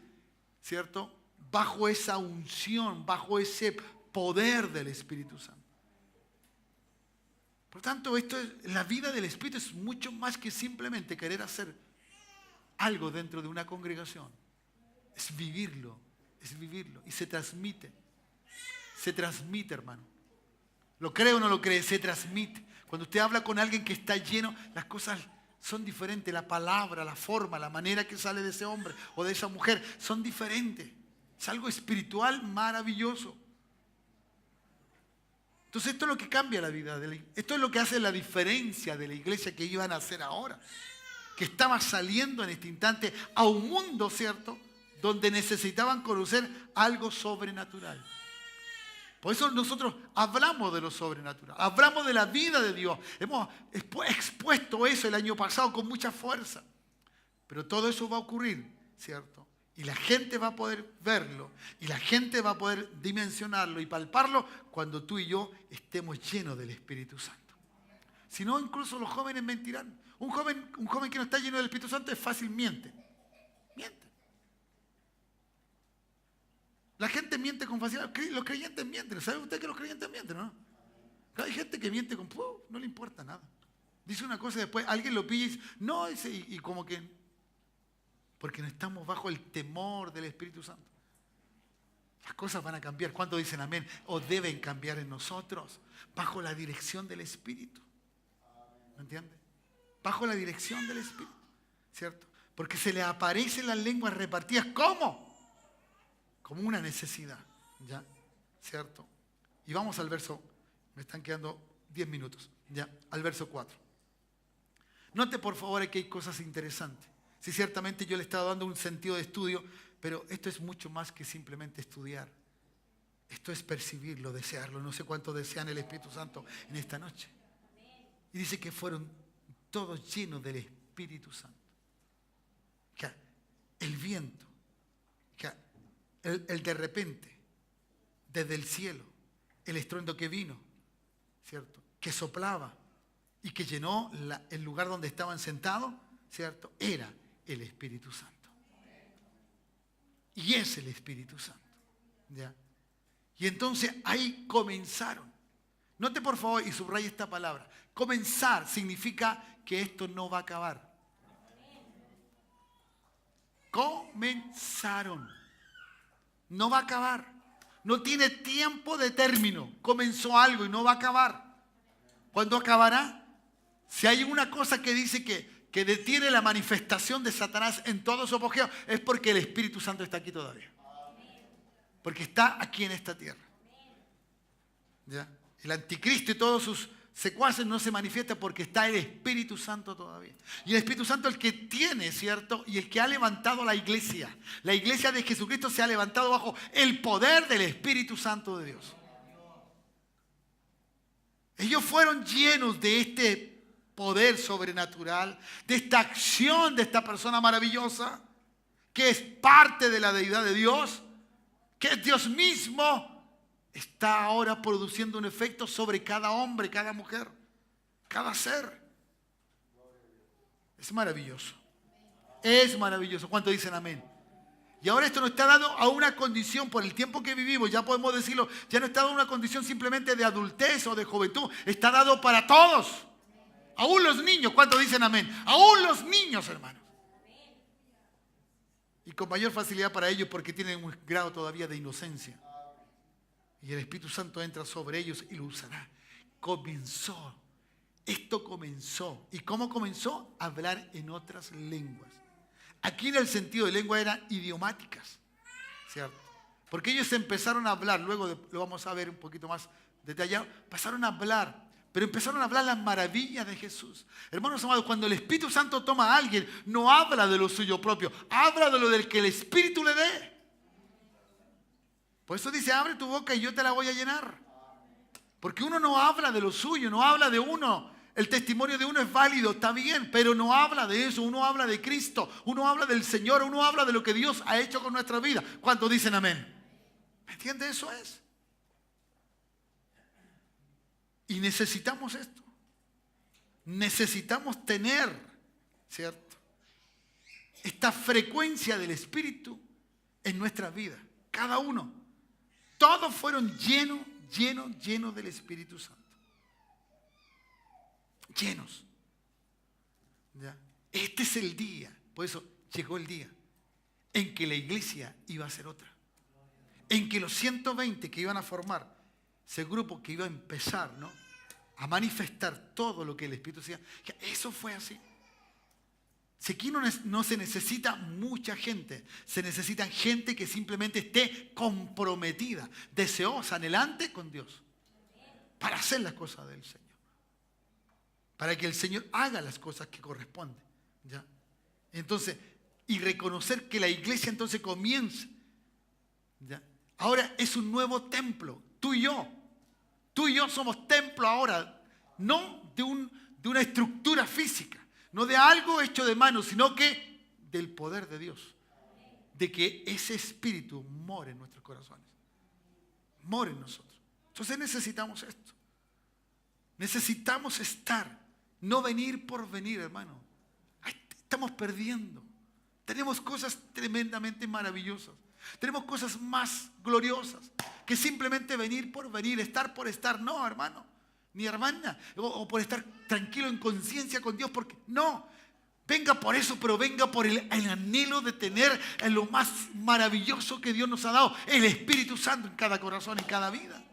¿cierto? Bajo esa unción, bajo ese poder del Espíritu Santo. Por tanto, la vida del Espíritu es mucho más que simplemente querer hacer algo dentro de una congregación. Es vivirlo y se transmite. Se transmite, hermano. ¿Lo cree o no lo cree? Se transmite. Cuando usted habla con alguien que está lleno, las cosas son diferentes. La palabra, la forma, la manera que sale de ese hombre o de esa mujer son diferentes. Es algo espiritual maravilloso. Entonces esto es lo que cambia la vida. Esto es lo que hace la diferencia de la iglesia que iban a hacer ahora. Que estaba saliendo en este instante a un mundo, ¿cierto?, donde necesitaban conocer algo sobrenatural. Por eso nosotros hablamos de lo sobrenatural, hablamos de la vida de Dios. Hemos expuesto eso el año pasado con mucha fuerza. Pero todo eso va a ocurrir, ¿cierto? Y la gente va a poder verlo, y la gente va a poder dimensionarlo y palparlo cuando tú y yo estemos llenos del Espíritu Santo. Si no, incluso los jóvenes mentirán. Un joven que no está lleno del Espíritu Santo es fácil, miente. Miente. La gente miente con facilidad. Los creyentes mienten. ¿Sabe usted que los creyentes mienten, no? Hay gente que miente con... no le importa nada. Dice una cosa y después alguien lo pilla y dice... No, y como que... Porque no estamos bajo el temor del Espíritu Santo. Las cosas van a cambiar. ¿Cuántos dicen amén? O deben cambiar en nosotros. Bajo la dirección del Espíritu. ¿Me entiende? Bajo la dirección del Espíritu. ¿Cierto? Porque se le aparecen las lenguas repartidas. ¿Cómo? Como una necesidad. ¿Ya? ¿Cierto? Y vamos al verso. Me están quedando 10 minutos. ¿Ya? Al verso 4. Note por favor que hay cosas interesantes. Sí, ciertamente yo le he estado dando un sentido de estudio, pero esto es mucho más que simplemente estudiar. Esto es percibirlo, desearlo. No sé cuántos desean el Espíritu Santo en esta noche. Y dice que fueron todos llenos del Espíritu Santo. Que el viento, que el de repente, desde el cielo, el estruendo que vino, ¿cierto? Que soplaba y que llenó el lugar donde estaban sentados, ¿cierto? Era el Espíritu Santo. Y es el Espíritu Santo. ¿Ya? Y entonces ahí comenzaron. Note por favor y subraya esta palabra. Comenzar significa que esto no va a acabar. Comenzaron. No va a acabar. No tiene tiempo de término. Comenzó algo y no va a acabar. ¿Cuándo acabará? Si hay una cosa que dice que detiene la manifestación de Satanás en todo su apogeo, es porque el Espíritu Santo está aquí todavía. Porque está aquí en esta tierra. ¿Ya? El anticristo y todos sus secuaces no se manifiestan porque está el Espíritu Santo todavía. Y el Espíritu Santo es el que tiene, ¿cierto? Y el que ha levantado la iglesia. La iglesia de Jesucristo se ha levantado bajo el poder del Espíritu Santo de Dios. Ellos fueron llenos de este poder sobrenatural, de esta acción de esta persona maravillosa, que es parte de la deidad de Dios, que es Dios mismo, está ahora produciendo un efecto sobre cada hombre, cada mujer, cada ser. Es maravilloso. Es maravilloso. ¿Cuántos dicen amén? Y ahora esto nos está dado a una condición, por el tiempo que vivimos, ya podemos decirlo, ya no está dado a una condición simplemente de adultez o de juventud, está dado para todos. Aún los niños, ¿cuántos dicen amén? Aún los niños, hermanos. Y con mayor facilidad para ellos porque tienen un grado todavía de inocencia. Y el Espíritu Santo entra sobre ellos y lo usará. Comenzó. Esto comenzó. ¿Y cómo comenzó? A hablar en otras lenguas. Aquí en el sentido de lengua eran idiomáticas, ¿cierto? Porque ellos empezaron a hablar, luego lo vamos a ver un poquito más detallado, pasaron a hablar. Pero empezaron a hablar las maravillas de Jesús. Hermanos amados, cuando el Espíritu Santo toma a alguien, no habla de lo suyo propio, habla de lo del que el Espíritu le dé. Por eso dice, abre tu boca y yo te la voy a llenar. Porque uno no habla de lo suyo, no habla de uno. El testimonio de uno es válido, está bien, pero no habla de eso. Uno habla de Cristo, uno habla del Señor, uno habla de lo que Dios ha hecho con nuestra vida. ¿Cuántos dicen amén? ¿Me entiende? Eso es. Y necesitamos esto. Necesitamos tener, ¿cierto? Esta frecuencia del Espíritu en nuestra vida. Cada uno. Todos fueron llenos del Espíritu Santo. Llenos. ¿Ya? Este es el día. Por eso llegó el día en que la iglesia iba a ser otra. En que los 120 que iban a formar ese grupo que iba a empezar, ¿no?, a manifestar todo lo que el Espíritu decía. Eso fue así. Si aquí no se necesita mucha gente, se necesita gente que simplemente esté comprometida, deseosa, anhelante con Dios, para hacer las cosas del Señor, para que el Señor haga las cosas que corresponden, ¿ya? Entonces, y reconocer que la iglesia entonces comienza. ¿Ya? Ahora es un nuevo templo, tú y yo. Tú y yo somos templo ahora, no de una estructura física, no de algo hecho de manos, sino que del poder de Dios. De que ese espíritu more en nuestros corazones. More en nosotros. Entonces necesitamos esto. Necesitamos estar, no venir por venir, hermano. Estamos perdiendo. Tenemos cosas tremendamente maravillosas. Tenemos cosas más gloriosas que simplemente venir por venir, estar por estar. No, hermano, ni hermana. O por estar tranquilo en conciencia con Dios, porque no. Venga por eso, pero venga por el anhelo de tener lo más maravilloso que Dios nos ha dado, el Espíritu Santo en cada corazón, en cada vida.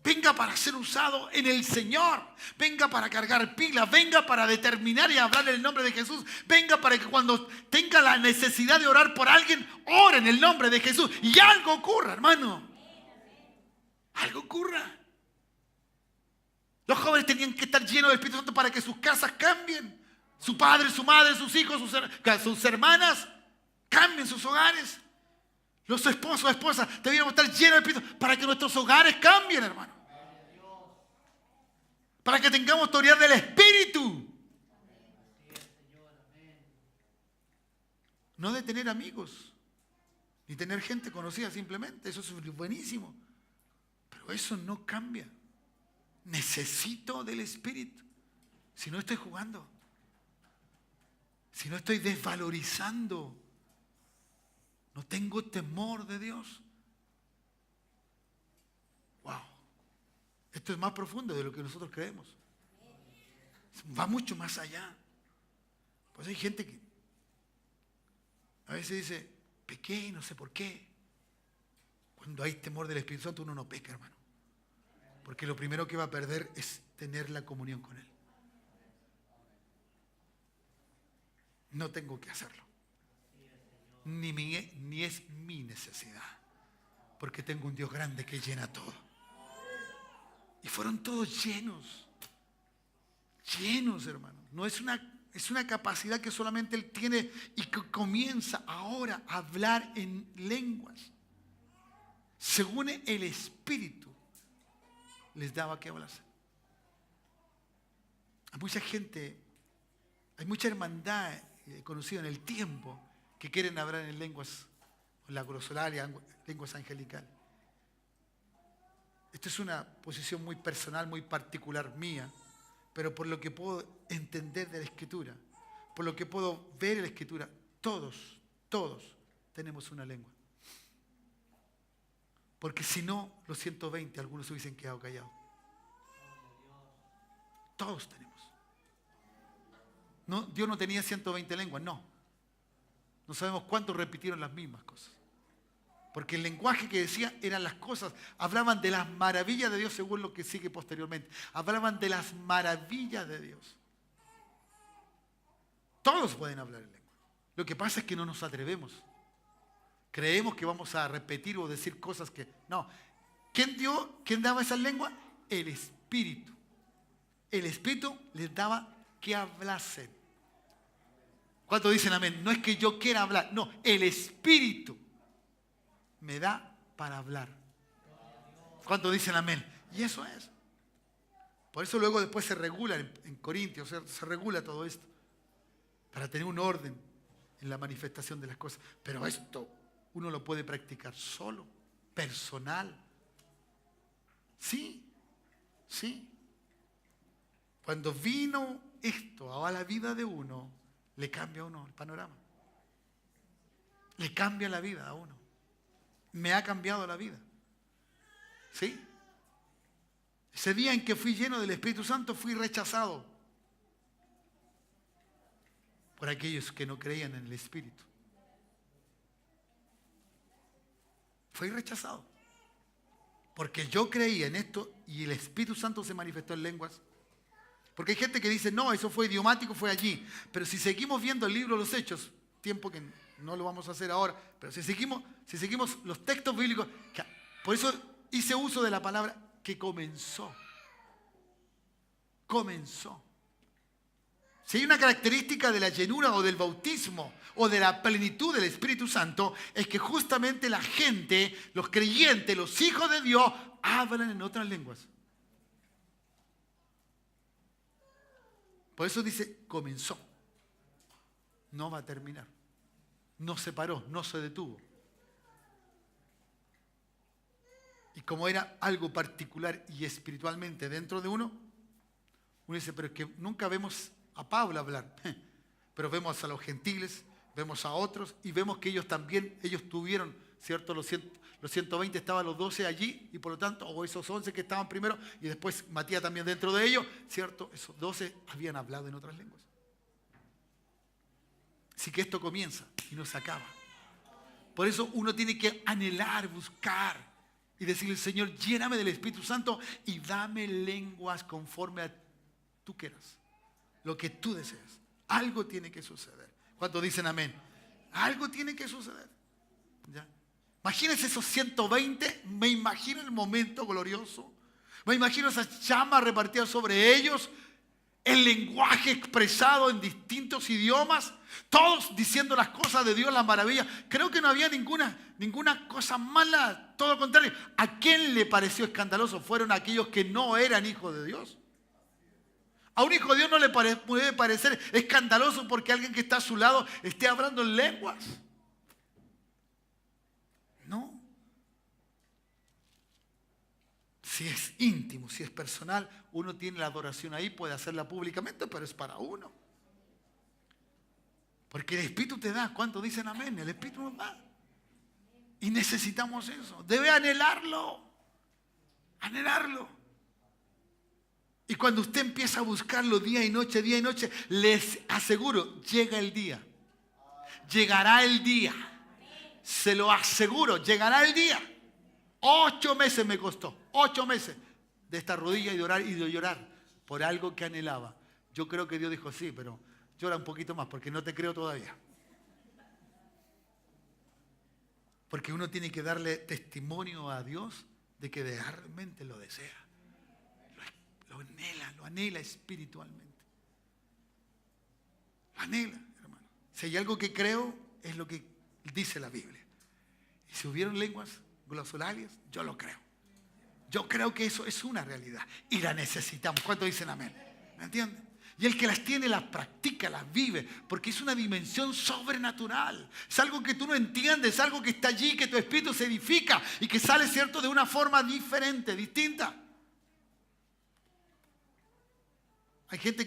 Venga para ser usado en el Señor. Venga para cargar pilas. Venga para determinar y hablar en el nombre de Jesús. Venga para que cuando tenga la necesidad de orar por alguien, ore en el nombre de Jesús. Y algo ocurra, hermano. Algo ocurra. Los jóvenes tenían que estar llenos del Espíritu Santo para que sus casas cambien. Su padre, su madre, sus hijos, sus hermanas cambien sus hogares. Los esposos, esposas, deberíamos estar llenos del Espíritu para que nuestros hogares cambien, hermano. Para que tengamos autoridad del Espíritu. No de tener amigos, ni tener gente conocida simplemente. Eso es buenísimo. Pero eso no cambia. Necesito del Espíritu. Si no estoy jugando. Si no estoy desvalorizando. No tengo temor de Dios. Wow. Esto es más profundo de lo que nosotros creemos. Va mucho más allá. Pues hay gente que a veces dice, pequé, no sé por qué. Cuando hay temor del Espíritu Santo uno no peca, hermano. Porque lo primero que va a perder es tener la comunión con Él. No tengo que hacerlo. Ni es mi necesidad. Porque tengo un Dios grande que llena todo. Y fueron todos llenos. Llenos, hermano. No es una capacidad que solamente Él tiene y que comienza ahora a hablar en lenguas. Según el Espíritu les daba que hablar. Hay mucha gente, hay mucha hermandad conocida en el tiempo que quieren hablar en lenguas, la glosolaria, lenguas angelicales. Esta es una posición muy personal, muy particular mía, pero por lo que puedo entender de la Escritura, por lo que puedo ver en la Escritura, todos tenemos una lengua. Porque si no, los 120, algunos se hubiesen quedado callados. Todos tenemos. No, Dios no tenía 120 lenguas, no. No sabemos cuántos repitieron las mismas cosas. Porque el lenguaje que decía eran las cosas, hablaban de las maravillas de Dios según lo que sigue posteriormente. Hablaban de las maravillas de Dios. Todos pueden hablar en lengua. Lo que pasa es que no nos atrevemos. Creemos que vamos a repetir o decir cosas que... No. ¿Quién daba esa lengua? El Espíritu. El Espíritu les daba que hablasen. ¿Cuántos dicen amén? No es que yo quiera hablar. No, el Espíritu me da para hablar. ¿Cuántos dicen amén? Y eso es. Por eso luego después se regula en Corintios, se regula todo esto. Para tener un orden en la manifestación de las cosas. Pero esto uno lo puede practicar solo, personal. Sí. Cuando vino esto a la vida de uno, le cambia a uno el panorama. Le cambia la vida a uno. Me ha cambiado la vida. ¿Sí? Ese día en que fui lleno del Espíritu Santo, fui rechazado por aquellos que no creían en el Espíritu. Fui rechazado. Porque yo creía en esto y el Espíritu Santo se manifestó en lenguas. Porque hay gente que dice, no, eso fue idiomático, fue allí. Pero si seguimos viendo el libro de los Hechos, tiempo que no lo vamos a hacer ahora, pero si seguimos los textos bíblicos, por eso hice uso de la palabra que comenzó. Comenzó. Si hay una característica de la llenura o del bautismo o de la plenitud del Espíritu Santo, es que justamente la gente, los creyentes, los hijos de Dios, hablan en otras lenguas. Por eso dice, comenzó. No va a terminar. No se paró, no se detuvo. Y como era algo particular y espiritualmente dentro de uno dice, pero es que nunca vemos a Pablo hablar. Pero vemos a los gentiles, vemos a otros y vemos que ellos también, ellos tuvieron, ¿cierto? Los 120 estaban los 12 allí y por lo tanto, o esos 11 que estaban primero y después Matías también dentro de ellos, ¿cierto? Esos 12 habían hablado en otras lenguas. Así que esto comienza y no se acaba. Por eso uno tiene que anhelar, buscar y decirle, Señor, lléname del Espíritu Santo y dame lenguas conforme a tú quieras. Lo que tú deseas. Algo tiene que suceder. ¿Cuántos dicen amén? Algo tiene que suceder. ¿Ya? Imagínense esos 120. Me imagino el momento glorioso. Me imagino esas llamas repartidas sobre ellos. El lenguaje expresado en distintos idiomas. Todos diciendo las cosas de Dios, las maravillas. Creo que no había ninguna cosa mala. Todo lo contrario. ¿A quién le pareció escandaloso? Fueron aquellos que no eran hijos de Dios. A un hijo de Dios no le puede parecer escandaloso porque alguien que está a su lado esté hablando en lenguas. No. Si es íntimo, si es personal, uno tiene la adoración ahí, puede hacerla públicamente, pero es para uno. Porque el Espíritu te da. ¿Cuántos dicen amén? El Espíritu nos da. Y necesitamos eso. Debe anhelarlo. Anhelarlo. Y cuando usted empieza a buscarlo día y noche, les aseguro, llega el día. Llegará el día. Se lo aseguro, llegará el día. 8 meses me costó. 8 meses de esta rodilla y de llorar por algo que anhelaba. Yo creo que Dios dijo, sí, pero llora un poquito más porque no te creo todavía. Porque uno tiene que darle testimonio a Dios de que realmente lo desea. Lo anhela espiritualmente. Lo anhela, hermano. Si hay algo que creo, es lo que dice la Biblia. Y si hubieron lenguas glosolarias, yo lo creo. Yo creo que eso es una realidad. Y la necesitamos. ¿Cuántos dicen amén? ¿Me entienden? Y el que las tiene, las practica, las vive. Porque es una dimensión sobrenatural. Es algo que tú no entiendes. Es algo que está allí, que tu espíritu se edifica. Y que sale, ¿cierto?, de una forma diferente, distinta. Hay gente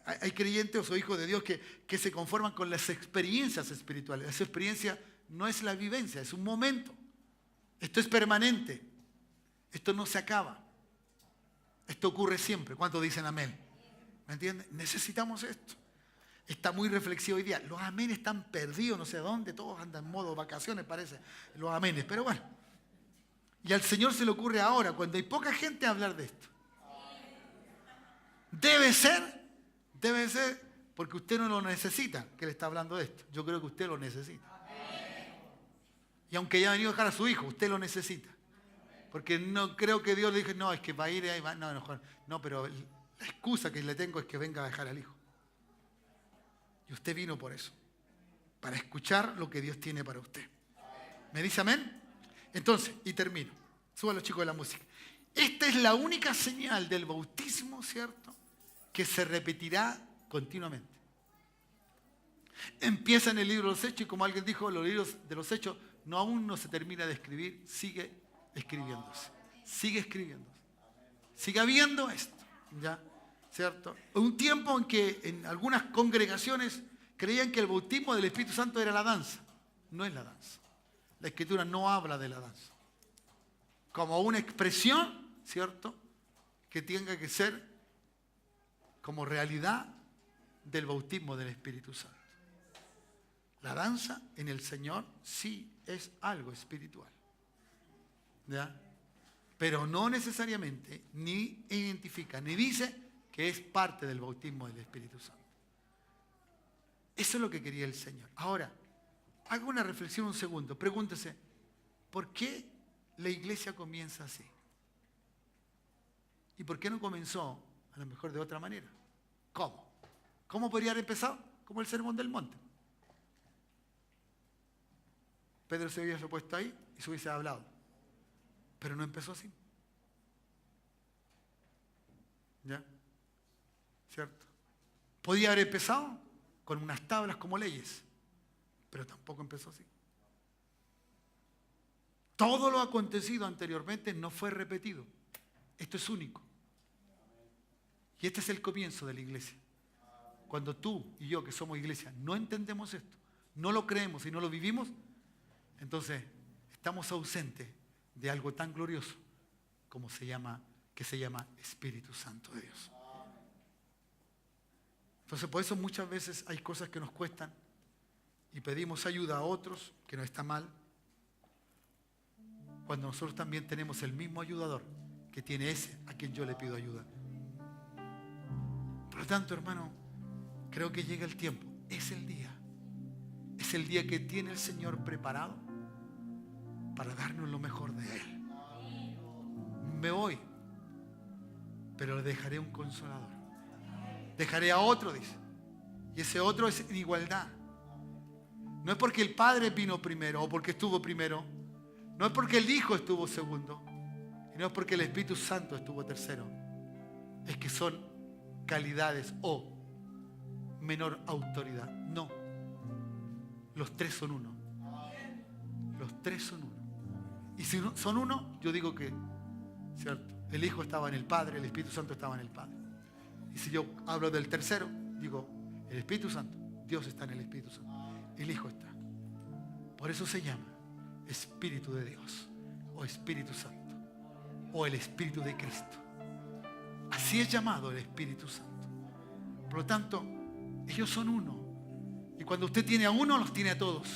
hay creyentes o hijos de Dios que se conforman con las experiencias espirituales. Esa experiencia no es la vivencia, es un momento. Esto es permanente. Esto no se acaba. Esto ocurre siempre. ¿Cuántos dicen amén? ¿Me entienden? Necesitamos esto. Está muy reflexivo hoy día. Los amenes están perdidos, no sé dónde. Todos andan en modo vacaciones, parece. Los amenes. Pero bueno. Y al Señor se le ocurre ahora, cuando hay poca gente, hablar de esto. Debe ser, porque usted no lo necesita, que le está hablando de esto. Yo creo que usted lo necesita. Y aunque haya venido a dejar a su hijo, usted lo necesita. Porque no creo que Dios le dije, no, es que va a ir ahí, va. No, pero la excusa que le tengo es que venga a dejar al hijo. Y usted vino por eso, para escuchar lo que Dios tiene para usted. ¿Me dice amén? Entonces, y termino. Suban los chicos de la música. Esta es la única señal del bautismo, ¿cierto?, que se repetirá continuamente. Empieza en el libro de los Hechos y como alguien dijo, los libros de los Hechos aún no se termina de escribir, sigue escribiéndose. Sigue escribiéndose. Sigue habiendo esto, ¿ya? ¿Cierto? Un tiempo en que en algunas congregaciones creían que el bautismo del Espíritu Santo era la danza. No es la danza. La Escritura no habla de la danza. Como una expresión, ¿cierto?, que tenga que ser como realidad del bautismo del Espíritu Santo. La danza en el Señor sí es algo espiritual, ¿ya? Pero no necesariamente ni identifica, ni dice que es parte del bautismo del Espíritu Santo. Eso es lo que quería el Señor. Ahora, haga una reflexión un segundo. Pregúntese, ¿por qué la iglesia comienza así? ¿Y por qué no comenzó a lo mejor de otra manera? ¿Cómo? ¿Cómo podría haber empezado? Como el Sermón del Monte. Pedro se hubiese puesto ahí y se hubiese hablado. Pero no empezó así. ¿Ya? ¿Cierto? Podía haber empezado con unas tablas como leyes, pero tampoco empezó así. Todo lo acontecido anteriormente no fue repetido. Esto es único. Y este es el comienzo de la iglesia. Cuando tú y yo, que somos iglesia, no entendemos esto, no lo creemos y no lo vivimos, entonces estamos ausentes de algo tan glorioso como que se llama Espíritu Santo de Dios. Entonces por eso muchas veces hay cosas que nos cuestan y pedimos ayuda a otros, que no está mal, cuando nosotros también tenemos el mismo ayudador que tiene ese a quien yo le pido ayuda. Por lo tanto, hermano, creo que llega el tiempo, es el día que tiene el Señor preparado para darnos lo mejor de Él. Me voy, pero le dejaré un consolador. Dejaré a otro, dice. Y ese otro es en igualdad. No es porque el Padre vino primero o porque estuvo primero. No es porque el Hijo estuvo segundo. Y no es porque el Espíritu Santo estuvo tercero. Es que son calidades o menor autoridad. No. Los tres son uno. Los tres son uno. Y si son uno, yo digo que, ¿cierto? El Hijo estaba en el Padre, el Espíritu Santo estaba en el Padre. Y si yo hablo del tercero, digo, el Espíritu Santo, Dios está en el Espíritu Santo. El Hijo está. Por eso se llama Espíritu de Dios, o Espíritu Santo, o el Espíritu de Cristo. Así es llamado el Espíritu Santo. Por lo tanto, ellos son uno. Y cuando usted tiene a uno, los tiene a todos.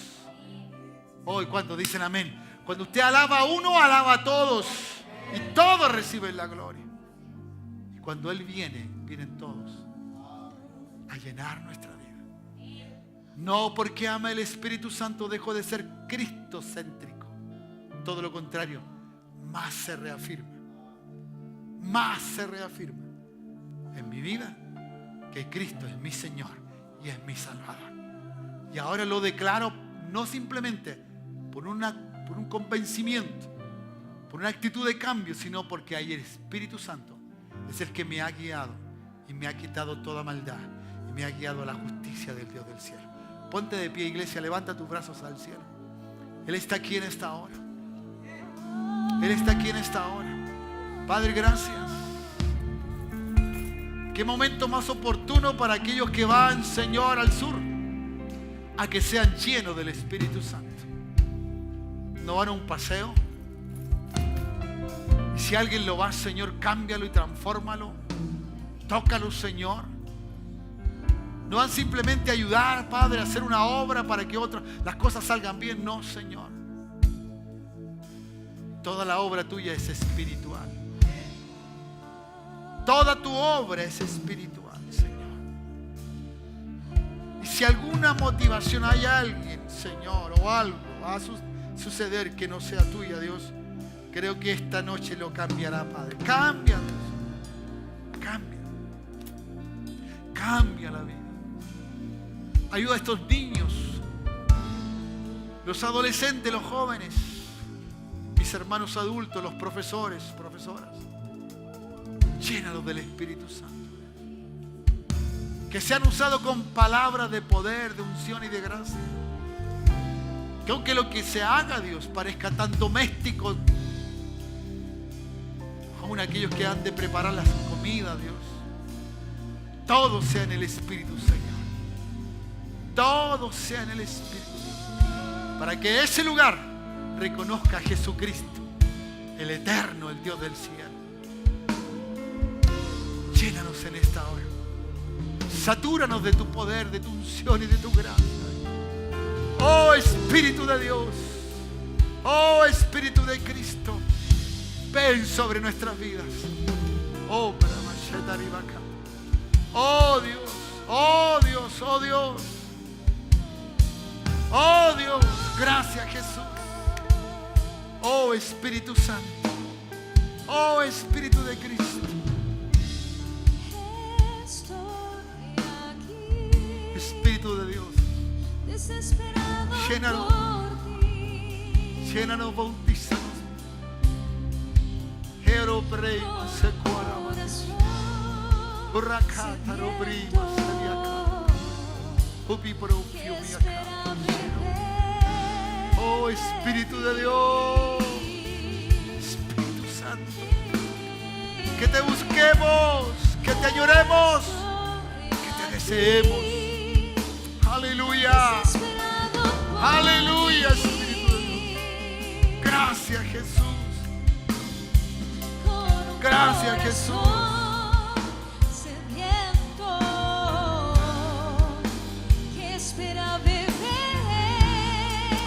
Hoy cuando dicen amén. Cuando usted alaba a uno, alaba a todos. Y todos reciben la gloria. Y cuando Él viene, vienen todos a llenar nuestra vida. No porque ama el Espíritu Santo dejo de ser cristocéntrico. Todo lo contrario, más se reafirma. Más se reafirma en mi vida que Cristo es mi Señor y es mi Salvador. Y ahora lo declaro no simplemente por un convencimiento, por una actitud de cambio, sino porque ahí el Espíritu Santo es el que me ha guiado y me ha quitado toda maldad y me ha guiado a la justicia del Dios del cielo. Ponte de pie, iglesia, levanta tus brazos al cielo. Él está aquí en esta hora. Él está aquí en esta hora. Padre, gracias. Qué momento más oportuno para aquellos que van, Señor, al sur, a que sean llenos del Espíritu Santo. No van a un paseo. Y si alguien lo va, Señor, cámbialo y transfórmalo. Tócalo, Señor. No van simplemente a ayudar, Padre, a hacer una obra para que las cosas salgan bien. No, Señor. Toda la obra tuya es espiritual. Toda tu obra es espiritual, Señor. Y si alguna motivación hay alguien, Señor, o algo va a suceder que no sea tuya, Dios, creo que esta noche lo cambiará, Padre. Cambia, Dios. Cambia. Cambia la vida. Ayuda a estos niños, los adolescentes, los jóvenes, mis hermanos adultos, los profesores, profesoras. Llénalos del Espíritu Santo. Que sean usados con palabras de poder, de unción y de gracia. Que aunque lo que se haga, Dios, parezca tan doméstico, aún aquellos que han de preparar las comidas, Dios, todo sea en el Espíritu, Señor. Todo sea en el Espíritu. Para que ese lugar reconozca a Jesucristo, el eterno, el Dios del cielo. Llénanos en esta hora. Satúranos de tu poder, de tu unción y de tu gracia. Oh Espíritu de Dios. Oh Espíritu de Cristo. Ven sobre nuestras vidas. Oh Dios. Oh Dios. Oh Dios. Oh Dios. Gracias, Jesús. Oh Espíritu Santo. Oh Espíritu de Cristo. Estoy aquí. Llénanos, llénanos, bautízanos. Hero prema secuara, borracata robrima saliaca, upi profio miaca. Oh Espíritu de Dios, Espíritu Santo, que te busquemos, que te añoremos, que te deseemos. Aleluya, aleluya, Espíritu de Dios. Gracias, Jesús. Gracias, Jesús.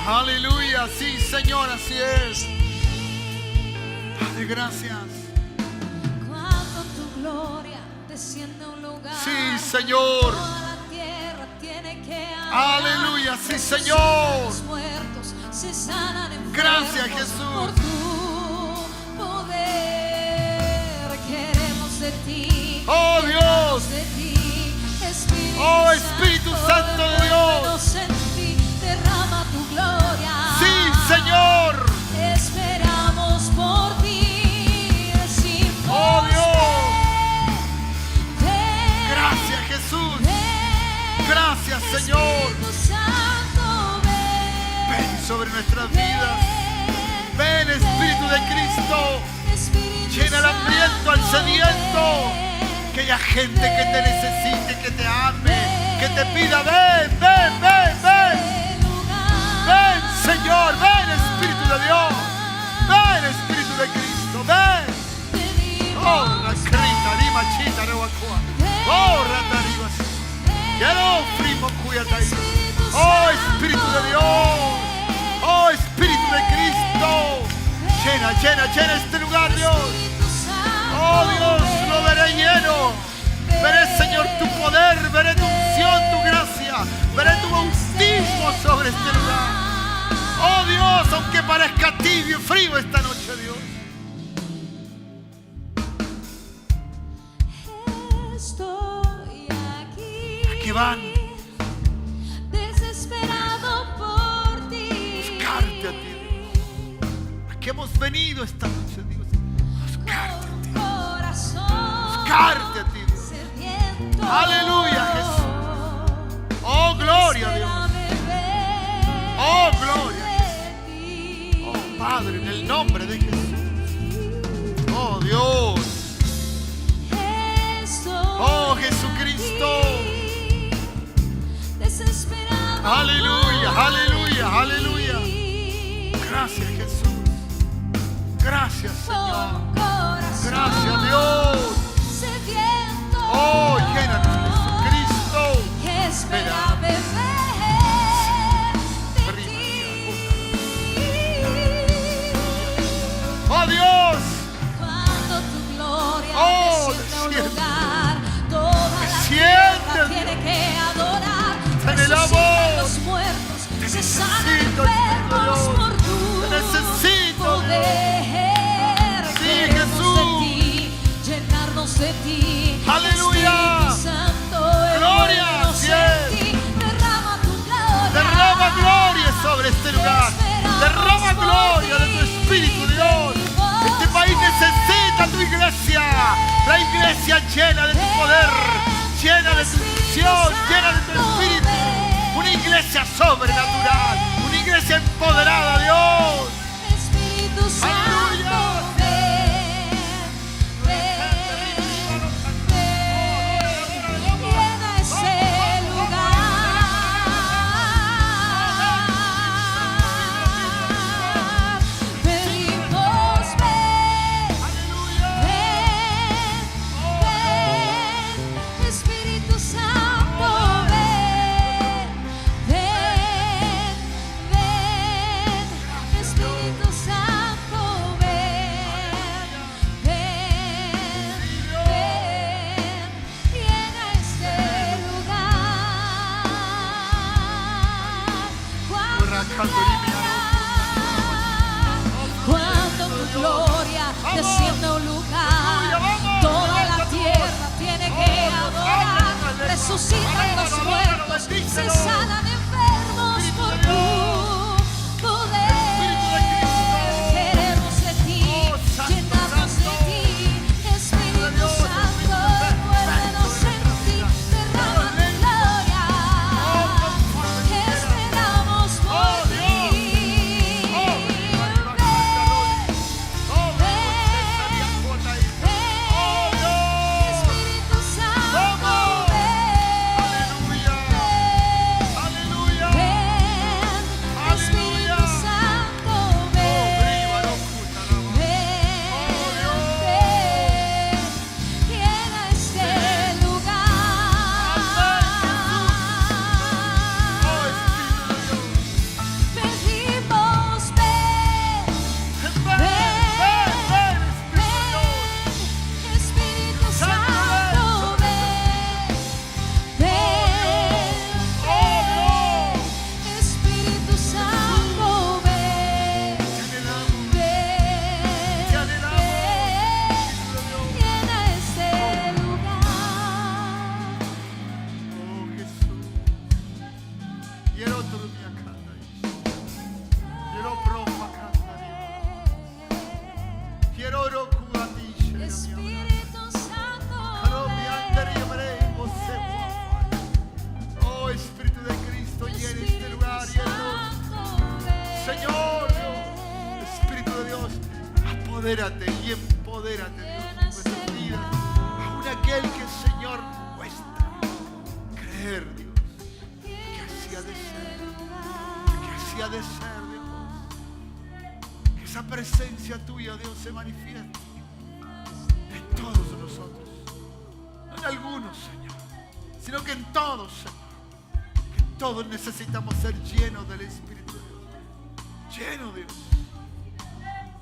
Aleluya, sí, Señor, así es. Padre, gracias. Cuando tu gloria desciende a un lugar, Sí, Señor. toda la tierra tiene que adorar. Aleluya, sí, Señor. Los muertos se sanan enfermos. Gracias, Jesús. Por tu poder queremos de ti. Oh, Dios. De ti, Espíritu Oh, Espíritu Santo de Dios. En ti, derrama tu gloria. Sí, Señor. Esperamos por ti. Decimos, Oh, Dios. ven, Gracias, Jesús. ven, Gracias, Señor. Espíritu Santo, ven, Ven sobre nuestras vidas. Ven, Espíritu de Cristo. Espíritu Llena al hambriento, al Santo, sediento. ven, Que haya gente que te necesite, que te ame, que te pida. Ven, ven, ven, ven. este lugar. Ven, Señor. Ven, Espíritu de Dios. Ven, Espíritu de Cristo. Ven. Pedimos, Oh, la crita, lima, chita, rewacua. Oh, rataribas. Quiero primo cuyatai. Oh, Espíritu de Dios. Oh, Espíritu de Cristo. Llena, llena, llena este lugar, Dios. Espíritu Santo, Oh, Dios, lo veré lleno. Veré, Señor, tu poder. Veré tu unción, tu gracia. Veré tu bautismo sobre este lugar. Oh, Dios, aunque parezca tibio y frío esta noche, Dios. estoy aquí. Aquí van. Desesperado por ti. Buscarte a ti, Dios. Aquí hemos venido esta noche, Dios. Buscarte a ti. Corazón Buscarte a ti, Dios. sediento. Aleluya, Jesús. Oh, gloria a Dios. Oh, gloria a Dios. Oh, Padre, en el nombre de Jesús. Oh, Dios. Oh, Jesucristo. Desesperado. Aleluya, aleluya, aleluya. Gracias, Jesús. Gracias, Señor. Gracias, Dios. Sediento. Oh, llénanos, Jesucristo. Que espera beber de ti. Oh, Dios. Cuando tu gloria Oh, descienda a un desciende. lugar, toda la Desciende, tierra tiene que adorar. Te anhelamos. Resucitan los muertos, se sanan necesito, enfermos Dios. por tu Te necesito, poder. Sí, Queremos Jesús. de ti, llenarnos de ti. Aleluya. Espíritu Santo, Gloria, envuélvenos sí en es. ti. Derrama tu gloria. Derrama gloria sobre este lugar. Derrama gloria de tu Espíritu, Dios. Este país necesita tu iglesia. La iglesia llena de tu poder, llena de tu unción, llena de tu Espíritu. Una iglesia sobrenatural, una iglesia empoderada, Dios. Espíritu Santo, Aleluya. ven, llena ese lugar. Pedimos, ven, Espíritu Santo, ven, ven, ven. Modérate y empodérate, Dios, en nuestras vidas. Aún aquel que, Señor, cuesta creer, Dios, que así ha de ser, que así ha de ser, Dios. Que esa presencia tuya, Dios, se manifieste en todos nosotros. No en algunos, Señor, sino que en todos, Señor. Que todos necesitamos ser llenos del Espíritu de Dios. Llenos, Dios.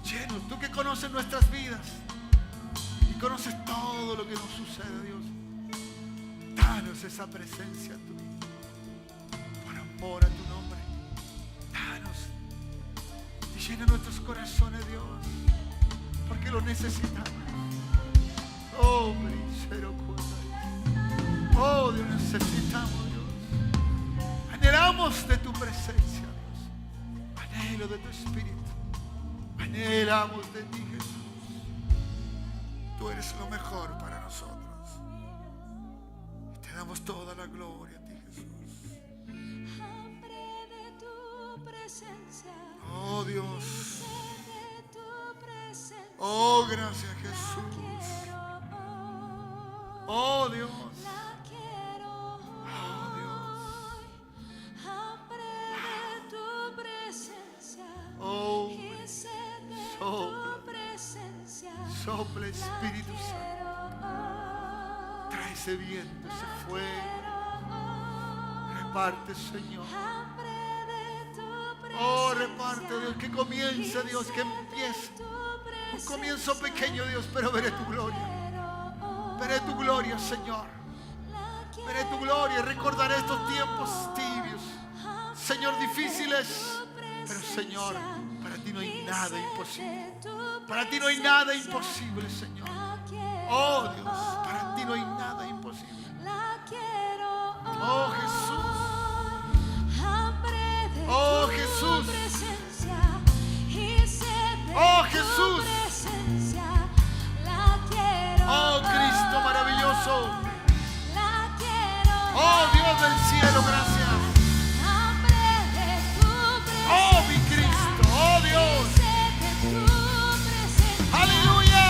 Llenos, tú que conoces nuestras vidas y conoces todo lo que nos sucede, Dios. Danos esa presencia tuya, por amor a tu nombre. Danos y llena nuestros corazones, Dios, porque lo necesitamos. Oh, oh, Dios, necesitamos, Dios. Anhelamos de tu presencia, Dios. Anhelo de tu Espíritu. Anhelamos de ti, Jesús. Tú eres lo mejor para nosotros. Y te damos toda la gloria a ti, Jesús. Hambre de tu presencia. Oh, Dios. Sed de tu presencia. Oh, gracias, Jesús. Oh, Dios. La quiero Oh, Dios. hoy. Hambre de tu presencia. Oh, Y sed de sopla. tu presencia. Sopla, Espíritu La Santo. quiero hoy. Trae ese viento, ese fuego. Quiero hoy. Reparte, Señor. Hambre de tu presencia. Oh, reparte, Dios, que comience, Dios, que empiece. Un comienzo pequeño, Dios, pero veré tu gloria. Veré tu gloria, Señor. Veré tu gloria y recordaré estos tiempos tibios, Señor, difíciles. Pero, Señor, para ti no hay nada imposible. Para ti no hay nada imposible, Señor. Oh, Dios, para ti no hay nada imposible. Oh, Jesús. Oh, Jesús. Oh, Jesús. Oh, Cristo maravilloso. Oh, Dios del cielo, gracias. Oh, mi Cristo. Oh, Dios. Aleluya.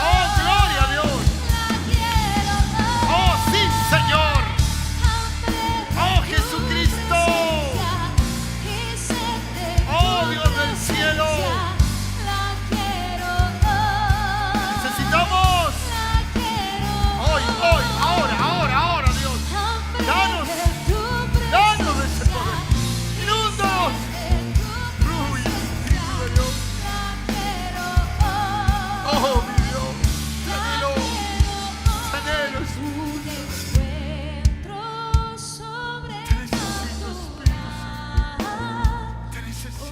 Oh, gloria a Dios. Oh, sí, Señor. Oh, Jesucristo. Oh, Dios del cielo. Necesitamos hoy, ahora, Dios. Danos de ese poder. Inúndanos. Fluye, Espíritu de Dios. Oh, mi Dios. Te anhelo, Espíritu. Te necesito, Espíritu Santo. Te necesito.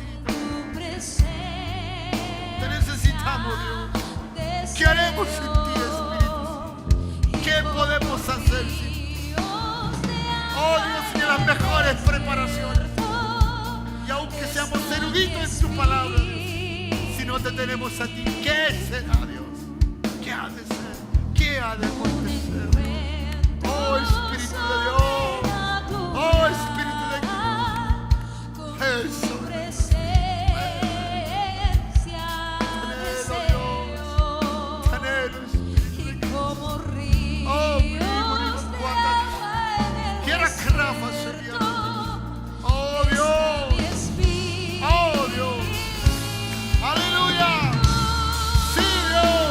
Te necesitamos, Dios. ¿Qué haremos sin ti, Espíritu? ¿Qué podemos hacer sin ti? Oh, Dios, y las mejores preparaciones. Y aunque seamos eruditos en tu palabra, Dios, si no te tenemos a ti, ¿qué será, Dios? ¿Qué ha de ser? ¿Qué ha de acontecer? Oh, Espíritu de Dios. Oh, Espíritu de Dios. Eso. Anhelo, Espíritu de Dios. Oh, quiera crafa, Señor. Oh, Dios. Oh, Dios. Aleluya. Sí, Dios.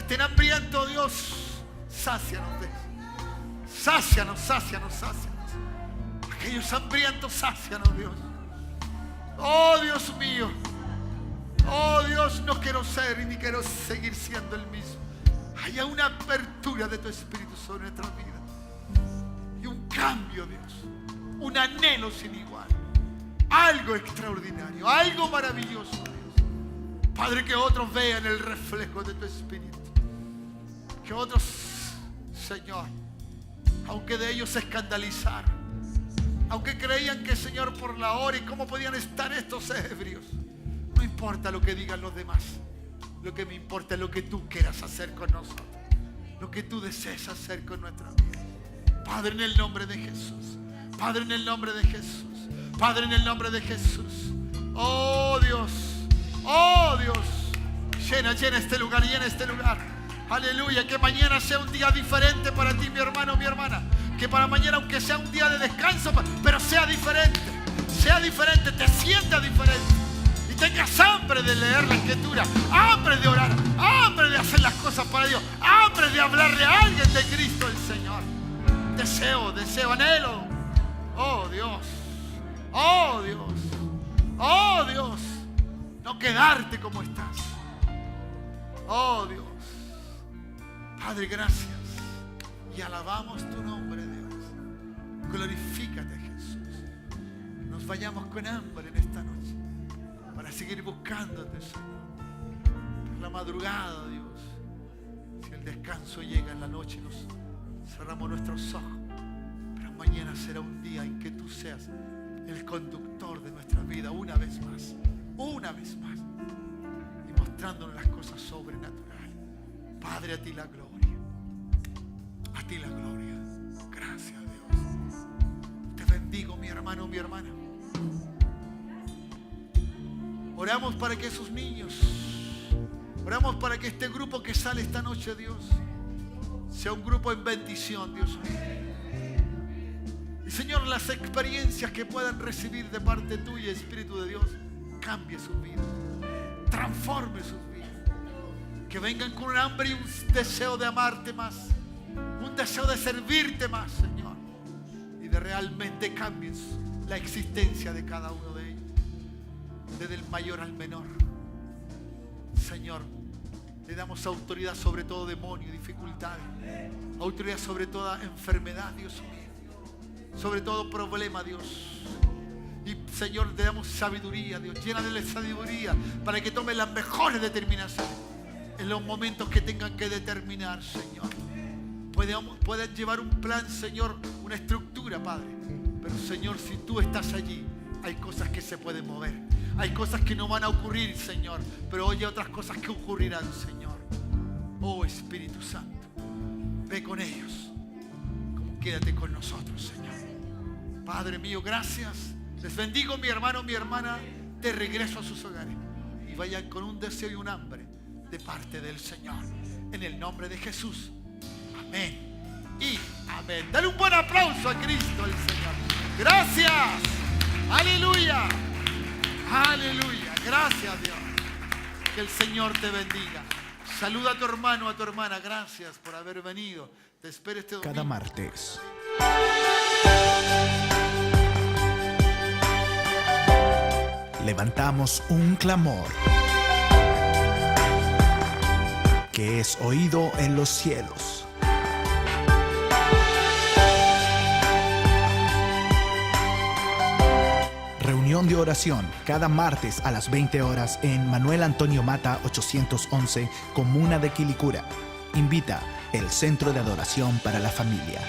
estén hambrientos, Dios, sácianos de sácianos, sácianos, sácianos. Aquellos hambrientos, sácianos, Dios. Oh, Dios mío. Oh, Dios, no quiero ser y ni quiero seguir siendo el mismo. Haya una apertura de tu Espíritu sobre nuestra vida. Y un cambio, Dios. Un anhelo sin igual. Algo extraordinario, algo maravilloso, Dios. Padre, que otros vean el reflejo de tu Espíritu. Que otros, Señor, aunque de ellos se escandalizaron, aunque creían que, Señor, por la hora y cómo podían estar estos ebrios, no importa lo que digan los demás. Lo que me importa es lo que tú quieras hacer con nosotros, lo que tú desees hacer con nuestra vida. Padre, en el nombre de Jesús. Padre, en el nombre de Jesús. Padre, en el nombre de Jesús. Oh, Dios. Oh, Dios. Llena este lugar, llena este lugar. Aleluya. Que mañana sea un día diferente para ti, mi hermano, mi hermana. Que para mañana, aunque sea un día de descanso, pero sea diferente. Sea diferente, te sienta diferente. Y tengas hambre de leer la Escritura, hambre de orar, hambre de hacer las cosas para Dios, hambre de hablarle a alguien de Cristo el Señor. Deseo, anhelo. Oh, Dios. Oh, Dios. Oh, Dios. No quedarte como estás. Oh, Dios. Padre, gracias. Y alabamos tu nombre, Dios. Glorifícate, Jesús. Nos vayamos con hambre en esta noche para seguir buscándote, Señor. Por la madrugada, Dios. Si el descanso llega en la noche, nos cerramos nuestros ojos. Pero mañana será un día en que tú seas el conductor de nuestra vida una vez más. Una vez más. Y mostrándonos las cosas sobrenaturales. Padre, a ti la gloria. A ti la gloria. Gracias, Dios. Te bendigo, mi hermano, mi hermana. Oramos para que esos niños, oramos para que este grupo que sale esta noche, Dios, sea un grupo en bendición, Dios mío. Y, Señor, las experiencias que puedan recibir de parte tuya, Espíritu de Dios, cambie sus vidas, transforme sus vidas. Que vengan con un hambre y un deseo de amarte más, un deseo de servirte más, Señor, y de realmente cambien la existencia de cada uno de ellos, desde el mayor al menor. Señor, le damos autoridad sobre todo demonio, dificultades, autoridad sobre toda enfermedad, Dios mío, sobre todo problema, Dios. Y, Señor, le damos sabiduría, Dios, llénale de sabiduría para que tome las mejores determinaciones en los momentos que tengan que determinar, Señor. Pueden llevar un plan, Señor, una estructura, Padre. Pero, Señor, si tú estás allí, hay cosas que se pueden mover. Hay cosas que no van a ocurrir, Señor. Pero hoy hay otras cosas que ocurrirán, Señor. Oh, Espíritu Santo, ve con ellos. Quédate con nosotros, Señor. Padre mío, gracias. Les bendigo, mi hermano, mi hermana. De regreso a sus hogares. Y vayan con un deseo y un hambre de parte del Señor. En el nombre de Jesús. Amén y amén. Dale un buen aplauso a Cristo el Señor. Gracias. Aleluya. Aleluya. Gracias, Dios. Que el Señor te bendiga. Saluda a tu hermano, a tu hermana. Gracias por haber venido. Te espero este domingo. Cada martes. Levantamos un clamor que es oído en los cielos. Reunión de oración cada martes a las 20 horas en Manuel Antonio Mata 811, Comuna de Quilicura. Invita el Centro de Adoración para la Familia.